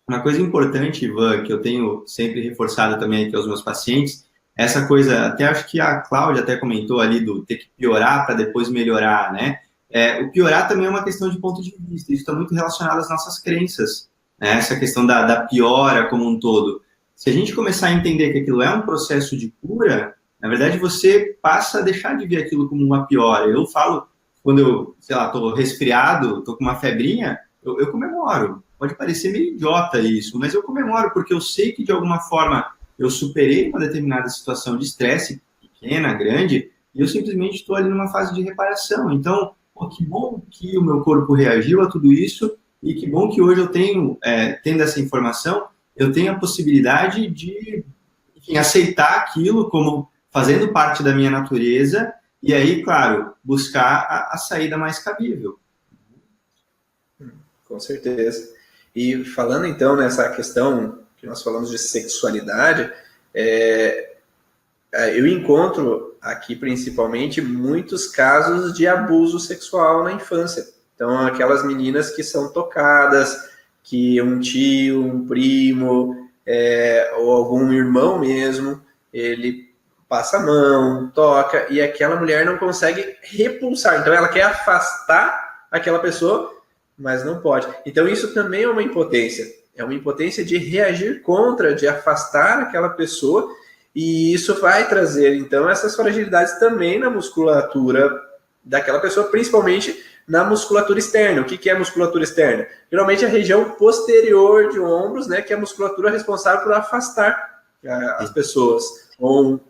Uma coisa importante, Ivan, que eu tenho sempre reforçado também aqui aos meus pacientes, essa coisa, até acho que a Cláudia até comentou ali do ter que piorar para depois melhorar, né? O piorar também é uma questão de ponto de vista, isso está muito relacionado às nossas crenças, né? Essa questão da piora como um todo. Se a gente começar a entender que aquilo é um processo de cura, na verdade você passa a deixar de ver aquilo como uma piora. Eu falo, quando eu, sei lá, estou resfriado, estou com uma febrinha, eu comemoro. Pode parecer meio idiota isso, mas eu comemoro porque eu sei que de alguma forma eu superei uma determinada situação de estresse, pequena, grande, e eu simplesmente estou ali numa fase de reparação. Então, que bom que o meu corpo reagiu a tudo isso e que bom que hoje eu tenho, tendo essa informação, eu tenho a possibilidade de, enfim, aceitar aquilo como fazendo parte da minha natureza e aí, claro, buscar a saída mais cabível. Com certeza. E falando então nessa questão que nós falamos de sexualidade, eu encontro aqui principalmente muitos casos de abuso sexual na infância. Então, aquelas meninas que são tocadas, que um tio, um primo, ou algum irmão mesmo, ele passa a mão, toca, e aquela mulher não consegue repulsar. Então, ela quer afastar aquela pessoa, mas não pode. Então, isso também é uma impotência. É uma impotência de reagir contra, de afastar aquela pessoa, e isso vai trazer, então, essas fragilidades também na musculatura daquela pessoa, principalmente na musculatura externa. O que é musculatura externa? Geralmente a região posterior de ombros, né, que é a musculatura responsável por afastar as pessoas, ou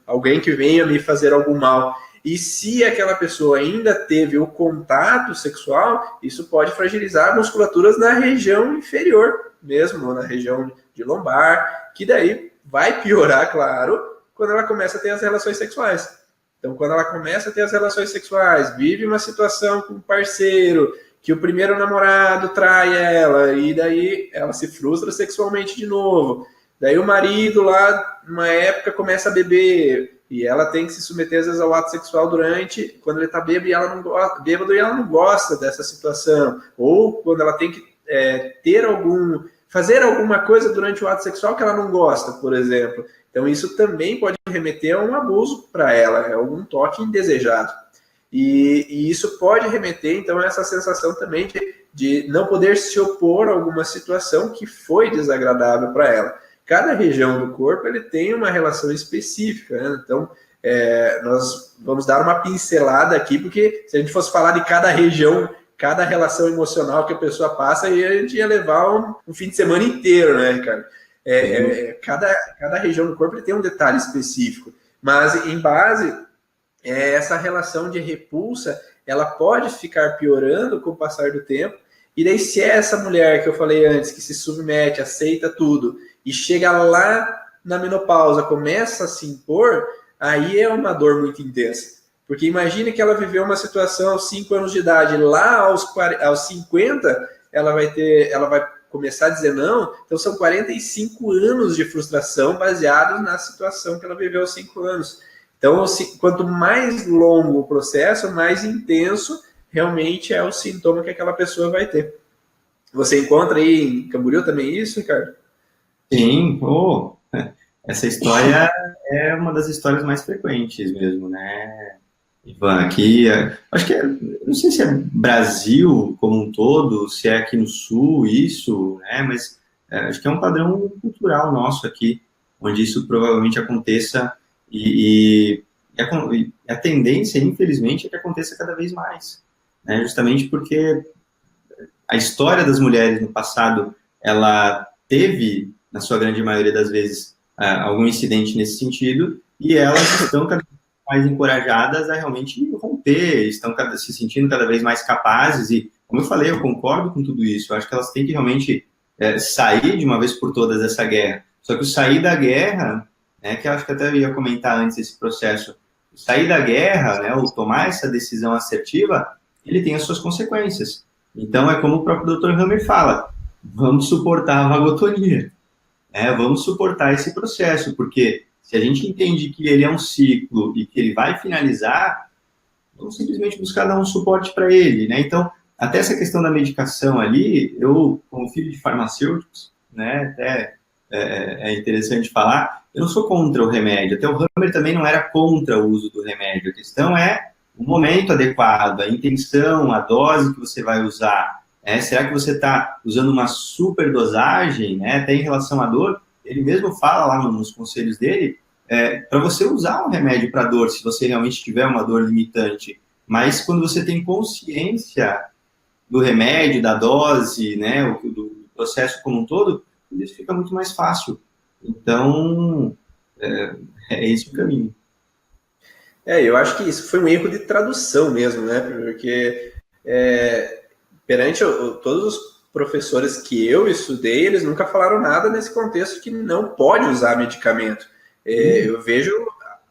alguém que venha me fazer algum mal. E se aquela pessoa ainda teve o contato sexual, isso pode fragilizar musculaturas na região inferior mesmo, na região de lombar, que daí vai piorar, claro, quando ela começa a ter as relações sexuais. Então, quando ela começa a ter as relações sexuais, vive uma situação com um parceiro, que o primeiro namorado trai ela, e daí ela se frustra sexualmente de novo. Daí o marido lá, numa época, começa a beber, e ela tem que se submeter, às vezes, ao ato sexual quando ele está bêbado e ela não gosta dessa situação, ou quando ela tem que fazer alguma coisa durante o ato sexual que ela não gosta, por exemplo. Então, isso também pode remeter a um abuso para ela, algum toque indesejado. E isso pode remeter, então, a essa sensação também de não poder se opor a alguma situação que foi desagradável para ela. Cada região do corpo ele tem uma relação específica, né? Então, nós vamos dar uma pincelada aqui, porque se a gente fosse falar de cada região, cada relação emocional que a pessoa passa, aí a gente ia levar um fim de semana inteiro, né, cara? Cada região do corpo ele tem um detalhe específico, mas em base, essa relação de repulsa, ela pode ficar piorando com o passar do tempo, e daí se é essa mulher que eu falei antes, que se submete, aceita tudo, e chega lá na menopausa, começa a se impor, aí é uma dor muito intensa. Porque imagine que ela viveu uma situação aos 5 anos de idade, lá aos 50, ela vai começar a dizer não, então são 45 anos de frustração baseados na situação que ela viveu aos 5 anos. Então, quanto mais longo o processo, mais intenso realmente é o sintoma que aquela pessoa vai ter. Você encontra aí em Camboriú também isso, Ricardo? Sim, essa história é uma das histórias mais frequentes mesmo, né, Ivan? Aqui, acho que não sei se é Brasil como um todo, se é aqui no Sul isso, né, mas acho que é um padrão cultural nosso aqui, onde isso provavelmente aconteça e a tendência, infelizmente, é que aconteça cada vez mais, né, justamente porque a história das mulheres no passado, ela teve, na sua grande maioria das vezes, algum incidente nesse sentido, e elas estão cada vez mais encorajadas a realmente romper, estão se sentindo cada vez mais capazes, e, como eu falei, eu concordo com tudo isso, eu acho que elas têm que realmente sair de uma vez por todas dessa guerra. Só que o sair da guerra, né, que eu acho que até eu ia comentar antes desse processo, o sair da guerra, né, ou tomar essa decisão assertiva, ele tem as suas consequências. Então, é como o próprio Dr. Hammer fala, vamos suportar a vagotonia, né? Vamos suportar esse processo, porque se a gente entende que ele é um ciclo e que ele vai finalizar, vamos simplesmente buscar dar um suporte para ele, né? Então, até essa questão da medicação ali, eu, como filho de farmacêuticos, né, até é interessante falar, eu não sou contra o remédio, até o Hammer também não era contra o uso do remédio, a questão é o momento adequado, a intenção, a dose que você vai usar. Será que você está usando uma super dosagem, né? Até em relação à dor, ele mesmo fala lá nos conselhos dele, para você usar um remédio para dor, se você realmente tiver uma dor limitante. Mas quando você tem consciência do remédio, da dose, né, do processo como um todo, isso fica muito mais fácil. Então, é esse o caminho. Eu acho que isso foi um erro de tradução mesmo, né? Porque perante todos os professores que eu estudei, eles nunca falaram nada nesse contexto que não pode usar medicamento. Eu vejo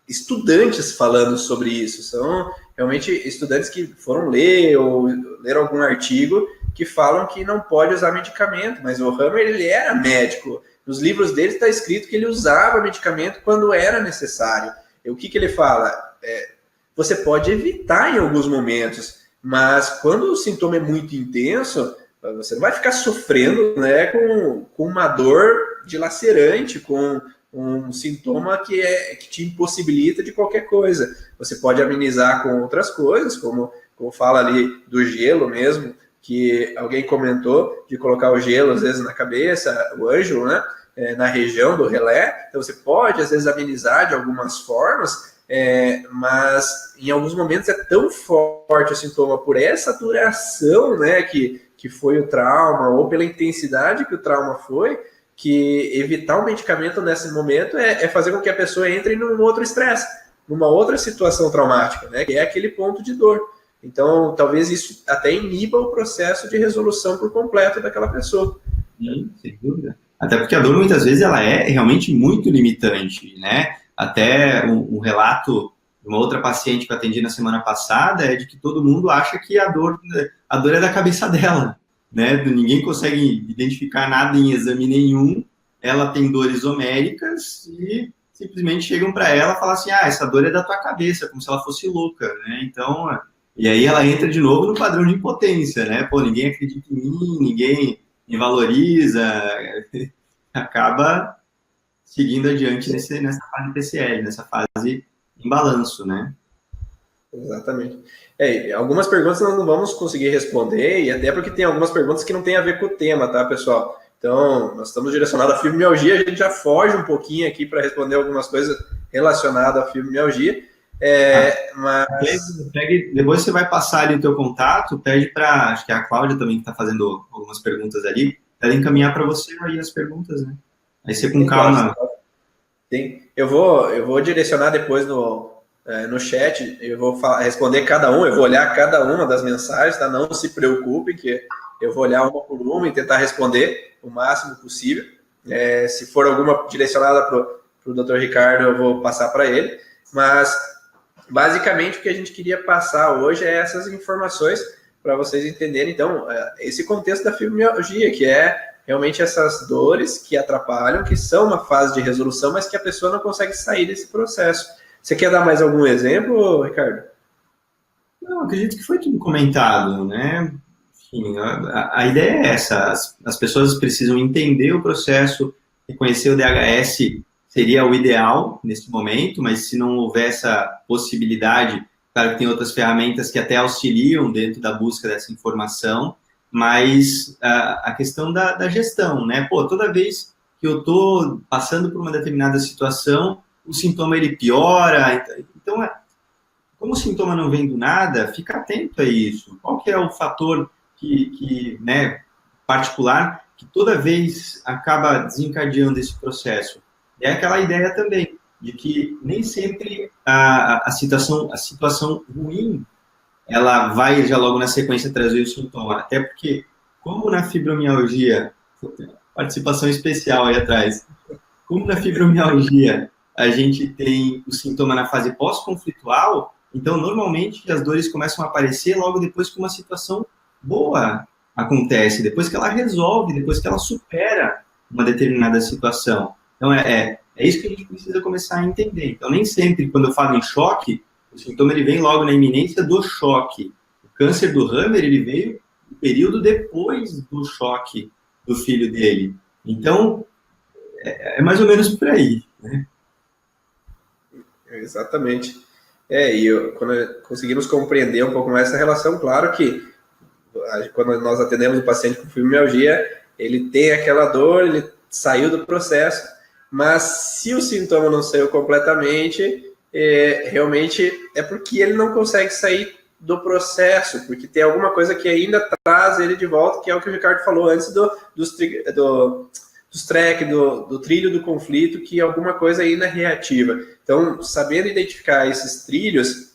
estudantes falando sobre isso, são realmente estudantes que foram ler ou ler algum artigo que falam que não pode usar medicamento, mas o Hammer, ele era médico. Nos livros dele está escrito que ele usava medicamento quando era necessário. E o que ele fala? Você pode evitar em alguns momentos, mas quando o sintoma é muito intenso, você não vai ficar sofrendo, né, com uma dor dilacerante, com um sintoma que te impossibilita de qualquer coisa. Você pode amenizar com outras coisas, como fala ali do gelo mesmo, que alguém comentou de colocar o gelo às vezes na cabeça, o Ângelo, né, na região do relé. Então você pode às vezes amenizar de algumas formas, mas em alguns momentos é tão forte o sintoma por essa duração, né, que foi o trauma, ou pela intensidade que o trauma foi, que evitar o medicamento nesse momento é fazer com que a pessoa entre num outro estresse, numa outra situação traumática, né, que é aquele ponto de dor. Então, talvez isso até iniba o processo de resolução por completo daquela pessoa. Sim, sem dúvida. Até porque a dor, muitas vezes, ela é realmente muito limitante, né? Até um relato de uma outra paciente que eu atendi na semana passada é de que todo mundo acha que a dor é da cabeça dela, né? Ninguém consegue identificar nada em exame nenhum, ela tem dores homéricas e simplesmente chegam para ela e falam assim, essa dor é da tua cabeça, como se ela fosse louca, né? Então, e aí ela entra de novo no padrão de impotência, né? Pô, ninguém acredita em mim, ninguém me valoriza, acaba seguindo adiante nessa fase PCL, nessa fase em balanço, né? Exatamente. Algumas perguntas nós não vamos conseguir responder, e até porque tem algumas perguntas que não tem a ver com o tema, tá, pessoal? Então, nós estamos direcionados à fibromialgia, a gente já foge um pouquinho aqui para responder algumas coisas relacionadas à fibromialgia, mas... Depois você vai passar ali o teu contato, pede para, acho que é a Cláudia também que está fazendo algumas perguntas ali, ela encaminhar para você aí as perguntas, né? Aí você com calma... Eu vou direcionar depois no chat, eu vou responder cada um, eu vou olhar cada uma das mensagens, tá? Não se preocupe, que eu vou olhar uma por uma e tentar responder o máximo possível. Se for alguma direcionada para o Dr. Ricardo, eu vou passar para ele. Mas, basicamente, o que a gente queria passar hoje é essas informações para vocês entenderem, então, esse contexto da fibromialgia, que é realmente essas dores que atrapalham, que são uma fase de resolução, mas que a pessoa não consegue sair desse processo. Você quer dar mais algum exemplo, Ricardo? Não, acredito que foi tudo comentado, né? Enfim, a ideia é essa, as pessoas precisam entender o processo, reconhecer o DHS seria o ideal nesse momento, mas se não houver essa possibilidade, claro que tem outras ferramentas que até auxiliam dentro da busca dessa informação, mas a questão da gestão, né? Pô, toda vez que eu estou passando por uma determinada situação, o sintoma ele piora, então, como o sintoma não vem do nada, fica atento a isso. Qual que é o fator né, particular que toda vez acaba desencadeando esse processo? É aquela ideia também de que nem sempre a situação ruim ela vai já logo na sequência trazer o sintoma, até porque, como na fibromialgia, participação especial aí atrás, como na fibromialgia a gente tem o sintoma na fase pós-conflitual, então, normalmente, as dores começam a aparecer logo depois que uma situação boa acontece, depois que ela resolve, depois que ela supera uma determinada situação. Então, é isso que a gente precisa começar a entender. Então, nem sempre, quando eu falo em choque, o sintoma ele vem logo na iminência do choque. O câncer do Hammer, ele veio no período depois do choque do filho dele. Então, é mais ou menos por aí, né? Exatamente. Quando conseguimos compreender um pouco mais essa relação, claro que quando nós atendemos o paciente com fibromialgia, ele tem aquela dor, ele saiu do processo, mas se o sintoma não saiu completamente, realmente é porque ele não consegue sair do processo, porque tem alguma coisa que ainda traz ele de volta, que é o que o Ricardo falou antes dos track, do trilho do conflito, que alguma coisa ainda é reativa. Então, sabendo identificar esses trilhos,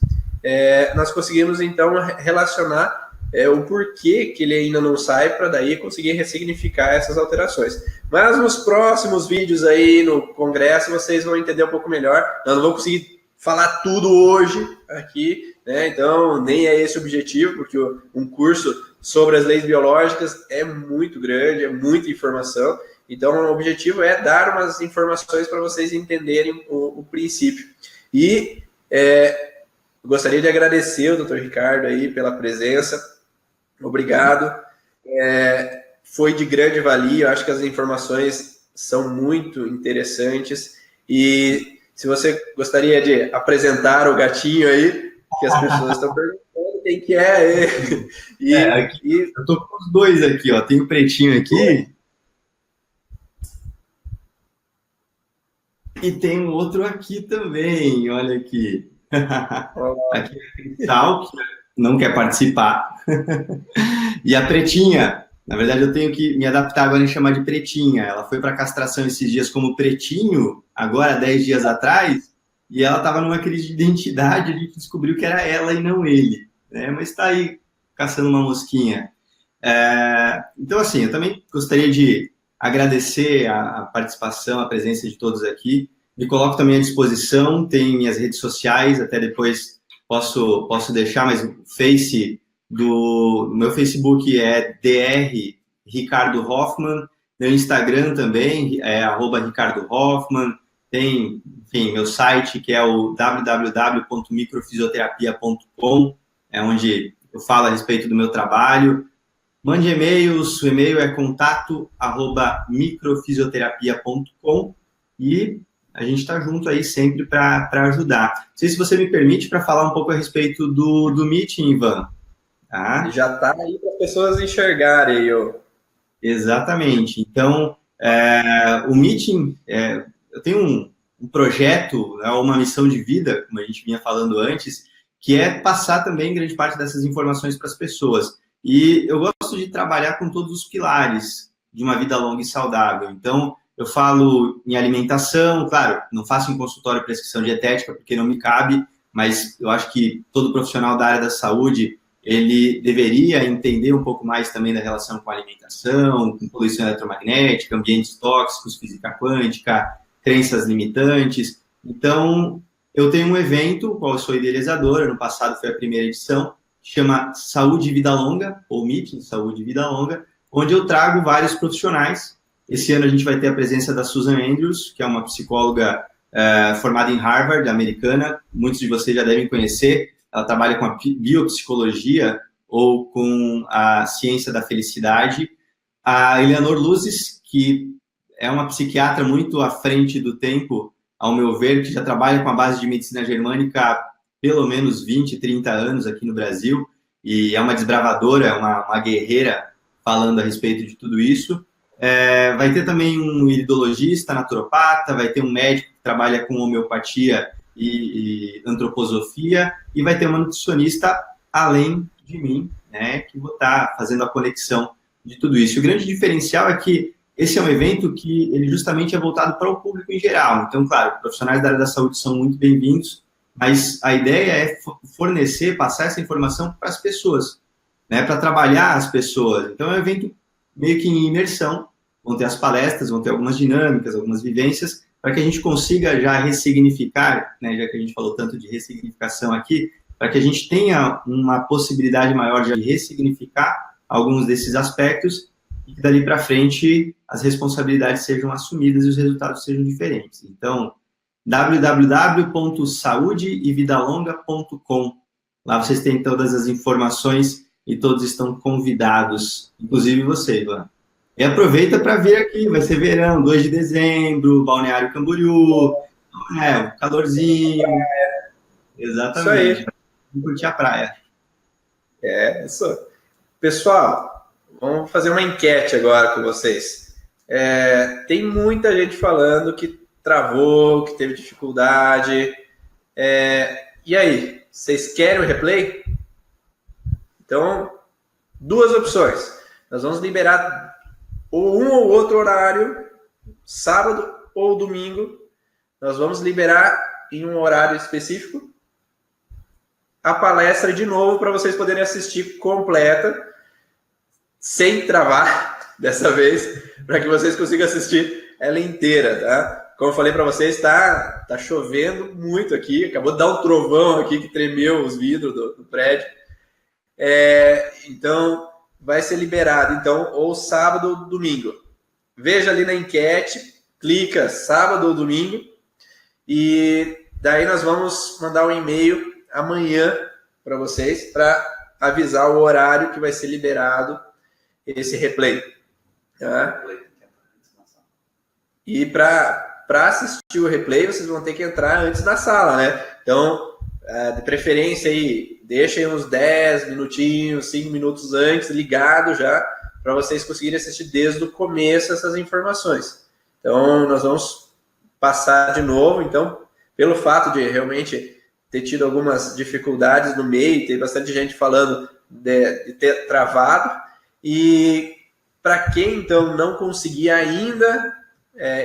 nós conseguimos, então, relacionar o porquê que ele ainda não sai, para daí conseguir ressignificar essas alterações. Mas nos próximos vídeos aí no congresso, vocês vão entender um pouco melhor. Nós não vamos conseguir falar tudo hoje aqui, né? Então, nem é esse o objetivo, porque um curso sobre as leis biológicas é muito grande, é muita informação. Então, o objetivo é dar umas informações para vocês entenderem o princípio. E gostaria de agradecer o Dr. Ricardo aí pela presença. Obrigado. Foi de grande valia. Eu acho que as informações são muito interessantes. E se você gostaria de apresentar o gatinho aí, que as pessoas estão perguntando quem que é ele. Eu tô com os dois aqui, ó. Tem o pretinho aqui. E tem um outro aqui também, olha aqui. Aqui é a Cristal, que não quer participar. E a Pretinha, na verdade eu tenho que me adaptar agora em chamar de Pretinha. Ela foi para castração esses dias como Pretinho, agora 10 dias atrás, e ela estava numa crise de identidade, a gente descobriu que era ela e não ele, né? Mas está aí caçando uma mosquinha. Então, assim, eu também gostaria de agradecer a participação, a presença de todos aqui. Me coloco também à disposição, tem minhas redes sociais, até depois posso deixar, mas o meu Facebook é Dr. Ricardo Hoffman, meu Instagram também é @Ricardo Hoffman, tem, enfim, meu site, que é o www.microfisioterapia.com, é onde eu falo a respeito do meu trabalho. Mande e-mails, o e-mail é contato@microfisioterapia.com e a gente está junto aí sempre para ajudar. Não sei se você me permite para falar um pouco a respeito do Meeting, Ivan. Tá? Ele já está aí para as pessoas enxergarem. Exatamente. Então, o Meeting, eu tenho um projeto, uma missão de vida, como a gente vinha falando antes, que é passar também grande parte dessas informações para as pessoas. E eu gosto de trabalhar com todos os pilares de uma vida longa e saudável. Então, eu falo em alimentação, claro, não faço em consultório prescrição dietética, porque não me cabe, mas eu acho que todo profissional da área da saúde, ele deveria entender um pouco mais também da relação com a alimentação, com poluição eletromagnética, ambientes tóxicos, física quântica, crenças limitantes. Então, eu tenho um evento, o qual eu sou idealizador, ano passado foi a primeira edição, chama Saúde e Vida Longa, ou Meeting Saúde e Vida Longa, onde eu trago vários profissionais. Esse ano a gente vai ter a presença da Susan Andrews, que é uma psicóloga formada em Harvard, americana, muitos de vocês já devem conhecer. Ela trabalha com a biopsicologia ou com a ciência da felicidade. A Eleanor Luzes, que é uma psiquiatra muito à frente do tempo, ao meu ver, que já trabalha com a base de medicina germânica há pelo menos 20, 30 anos aqui no Brasil, e é uma desbravadora, uma guerreira falando a respeito de tudo isso. Vai ter também um iridologista, naturopata, vai ter um médico que trabalha com homeopatia e antroposofia, e vai ter uma nutricionista além de mim, né, que vou estar fazendo a conexão de tudo isso. O grande diferencial é que esse é um evento que ele justamente é voltado para o público em geral. Então, claro, profissionais da área da saúde são muito bem-vindos, mas a ideia é fornecer, passar essa informação para as pessoas, né, para trabalhar as pessoas. Então, é um evento meio que em imersão, vão ter as palestras, vão ter algumas dinâmicas, algumas vivências, para que a gente consiga já ressignificar, né, já que a gente falou tanto de ressignificação aqui, para que a gente tenha uma possibilidade maior de ressignificar alguns desses aspectos e que dali para frente as responsabilidades sejam assumidas e os resultados sejam diferentes. Então, www.saudeevidalonga.com. Lá vocês têm todas as informações e todos estão convidados, inclusive você, Ivan. E aproveita para vir aqui, vai ser verão, 2 de dezembro, Balneário Camboriú, calorzinho. Exatamente. Isso aí. Vamos curtir a praia. Isso. Pessoal, vamos fazer uma enquete agora com vocês. Tem muita gente falando que travou, que teve dificuldade. E aí, vocês querem o replay? Então, 2 opções. Nós vamos liberar ou um ou outro horário, sábado ou domingo. Nós vamos liberar em um horário específico a palestra de novo para vocês poderem assistir completa, sem travar dessa vez, para que vocês consigam assistir ela inteira, tá? Como eu falei para vocês, tá chovendo muito aqui, acabou de dar um trovão aqui que tremeu os vidros do prédio. Então, vai ser liberado, então, ou sábado ou domingo. Veja ali na enquete, clica sábado ou domingo, e daí nós vamos mandar um e-mail amanhã para vocês, para avisar o horário que vai ser liberado esse replay. Tá? E para assistir o replay, vocês vão ter que entrar antes da sala, né? Então, de preferência aí, deixem uns 10 minutinhos, 5 minutos antes, ligado já, para vocês conseguirem assistir desde o começo essas informações. Então, nós vamos passar de novo. Então, pelo fato de realmente ter tido algumas dificuldades no meio, tem bastante gente falando de ter travado, e para quem, então, não conseguir ainda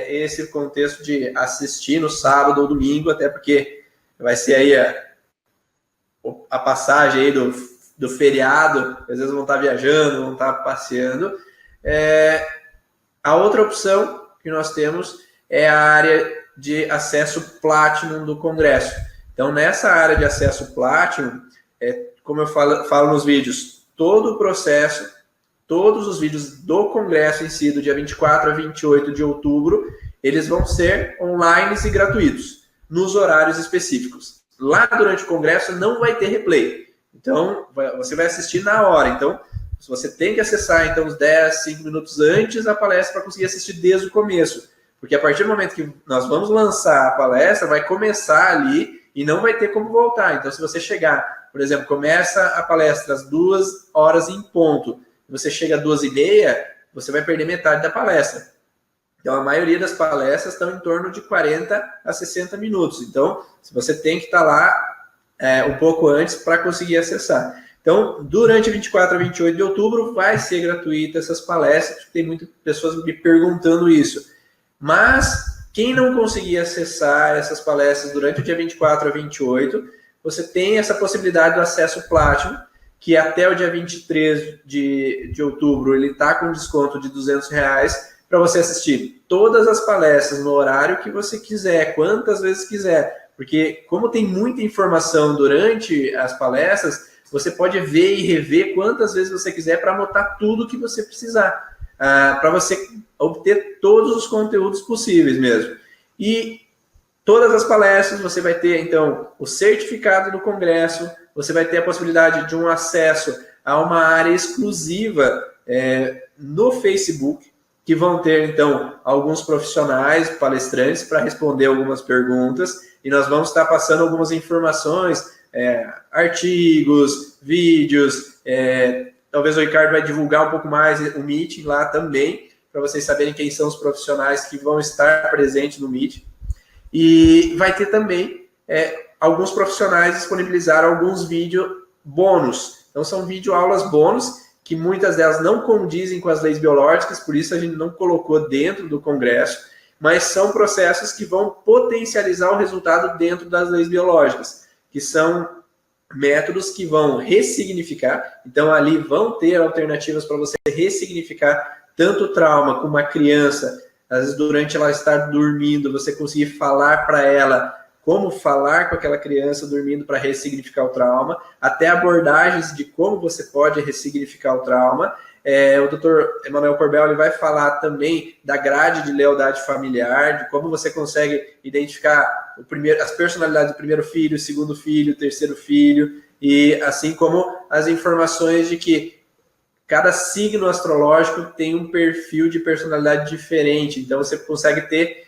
esse contexto de assistir no sábado ou domingo, até porque vai ser aí a passagem aí do feriado, às vezes vão estar viajando, vão estar passeando. A outra opção que nós temos é a área de acesso Platinum do Congresso. Então, nessa área de acesso Platinum, como eu falo nos vídeos, todo o processo, todos os vídeos do Congresso em si, do dia 24 a 28 de outubro, eles vão ser online e gratuitos, nos horários específicos. Lá durante o congresso não vai ter replay. Então, você vai assistir na hora. Então, você tem que acessar então, uns 10, 5 minutos antes a palestra para conseguir assistir desde o começo. Porque a partir do momento que nós vamos lançar a palestra, vai começar ali e não vai ter como voltar. Então, se você chegar, por exemplo, começa a palestra às 2 horas em ponto, você chega às 2h30, você vai perder metade da palestra. Então, a maioria das palestras estão em torno de 40 a 60 minutos. Então, você tem que estar lá um pouco antes para conseguir acessar. Então, durante 24 a 28 de outubro, vai ser gratuita essas palestras, porque tem muitas pessoas me perguntando isso. Mas, quem não conseguir acessar essas palestras durante o dia 24 a 28, você tem essa possibilidade do acesso Platinum, que até o dia 23 de outubro, ele está com desconto de R$200 para você assistir todas as palestras no horário que você quiser, quantas vezes quiser. Porque, como tem muita informação durante as palestras, você pode ver e rever quantas vezes você quiser para anotar tudo que você precisar. Para você obter todos os conteúdos possíveis mesmo. E todas as palestras você vai ter, então, o certificado do congresso, você vai ter a possibilidade de um acesso a uma área exclusiva no Facebook, que vão ter, então, alguns profissionais, palestrantes, para responder algumas perguntas, e nós vamos estar passando algumas informações, artigos, vídeos, talvez o Ricardo vai divulgar um pouco mais o Meet lá também, para vocês saberem quem são os profissionais que vão estar presentes no Meet. E vai ter também alguns profissionais disponibilizaram alguns vídeos bônus. Então, são videoaulas bônus, que muitas delas não condizem com as leis biológicas, por isso a gente não colocou dentro do congresso, mas são processos que vão potencializar o resultado dentro das leis biológicas, que são métodos que vão ressignificar. Então, ali vão ter alternativas para você ressignificar tanto o trauma com uma criança, às vezes durante ela estar dormindo, você conseguir falar para ela como falar com aquela criança dormindo para ressignificar o trauma, até abordagens de como você pode ressignificar o trauma. O Dr. Emanuel Corbel ele vai falar também da grade de lealdade familiar, de como você consegue identificar as personalidades do primeiro filho, segundo filho, terceiro filho, e assim como as informações de que cada signo astrológico tem um perfil de personalidade diferente, então você consegue ter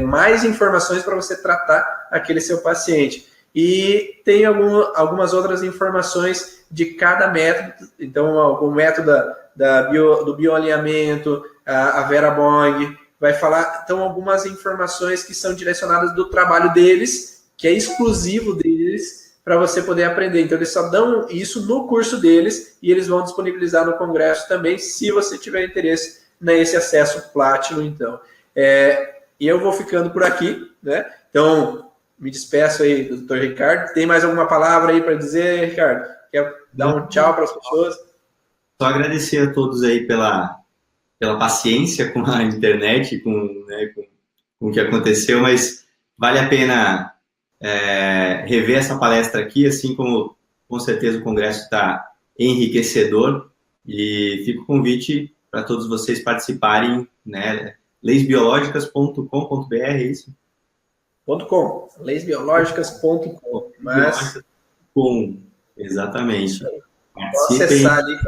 mais informações para você tratar aquele seu paciente. E tem algumas outras informações de cada método, então algum método do bioalinhamento, a Vera Bong vai falar, então, algumas informações que são direcionadas do trabalho deles, que é exclusivo deles, para você poder aprender. Então, eles só dão isso no curso deles e eles vão disponibilizar no congresso também, se você tiver interesse nesse acesso Platinum, então. E eu vou ficando por aqui, né? Então, me despeço aí do Dr. Ricardo. Tem mais alguma palavra aí para dizer, Ricardo? Quer dar um tchau para as pessoas? Só agradecer a todos aí pela paciência com a internet, com o que aconteceu, mas vale a pena rever essa palestra aqui, assim como com certeza o congresso está enriquecedor, e fica o convite para todos vocês participarem, né? leisbiológicas.com.br, é isso? .com, leisbiológicas.com. Mas... exatamente. Participem, acessar ali.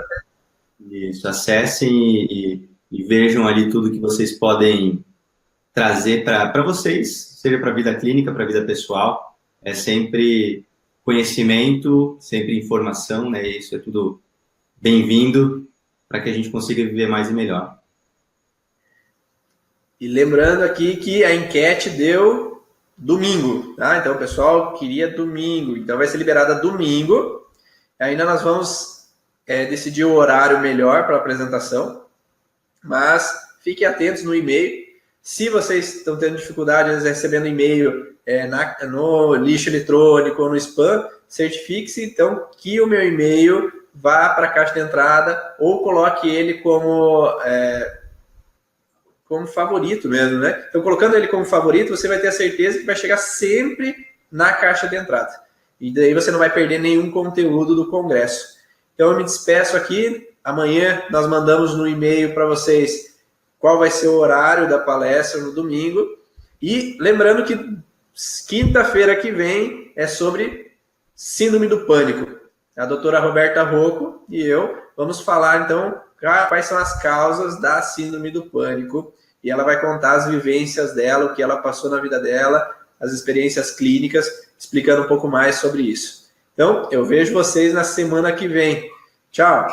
Isso, acessem e vejam ali tudo que vocês podem trazer para vocês, seja para a vida clínica, para a vida pessoal. É sempre conhecimento, sempre informação, né? Isso é tudo bem-vindo para que a gente consiga viver mais e melhor. E lembrando aqui que a enquete deu domingo, tá? Então o pessoal queria domingo, então vai ser liberada domingo. Ainda nós vamos decidir o horário melhor para a apresentação, mas fiquem atentos no e-mail. Se vocês estão tendo dificuldade recebendo e-mail no lixo eletrônico ou no spam, certifique-se então que o meu e-mail vá para a caixa de entrada ou coloque ele como favorito mesmo, né? Então, colocando ele como favorito, você vai ter a certeza que vai chegar sempre na caixa de entrada. E daí você não vai perder nenhum conteúdo do congresso. Então, eu me despeço aqui. Amanhã nós mandamos no e-mail para vocês qual vai ser o horário da palestra no domingo. E lembrando que quinta-feira que vem é sobre síndrome do pânico. A doutora Roberta Rocco e eu vamos falar, então, quais são as causas da síndrome do pânico. E ela vai contar as vivências dela, o que ela passou na vida dela, as experiências clínicas, explicando um pouco mais sobre isso. Então, eu vejo vocês na semana que vem. Tchau!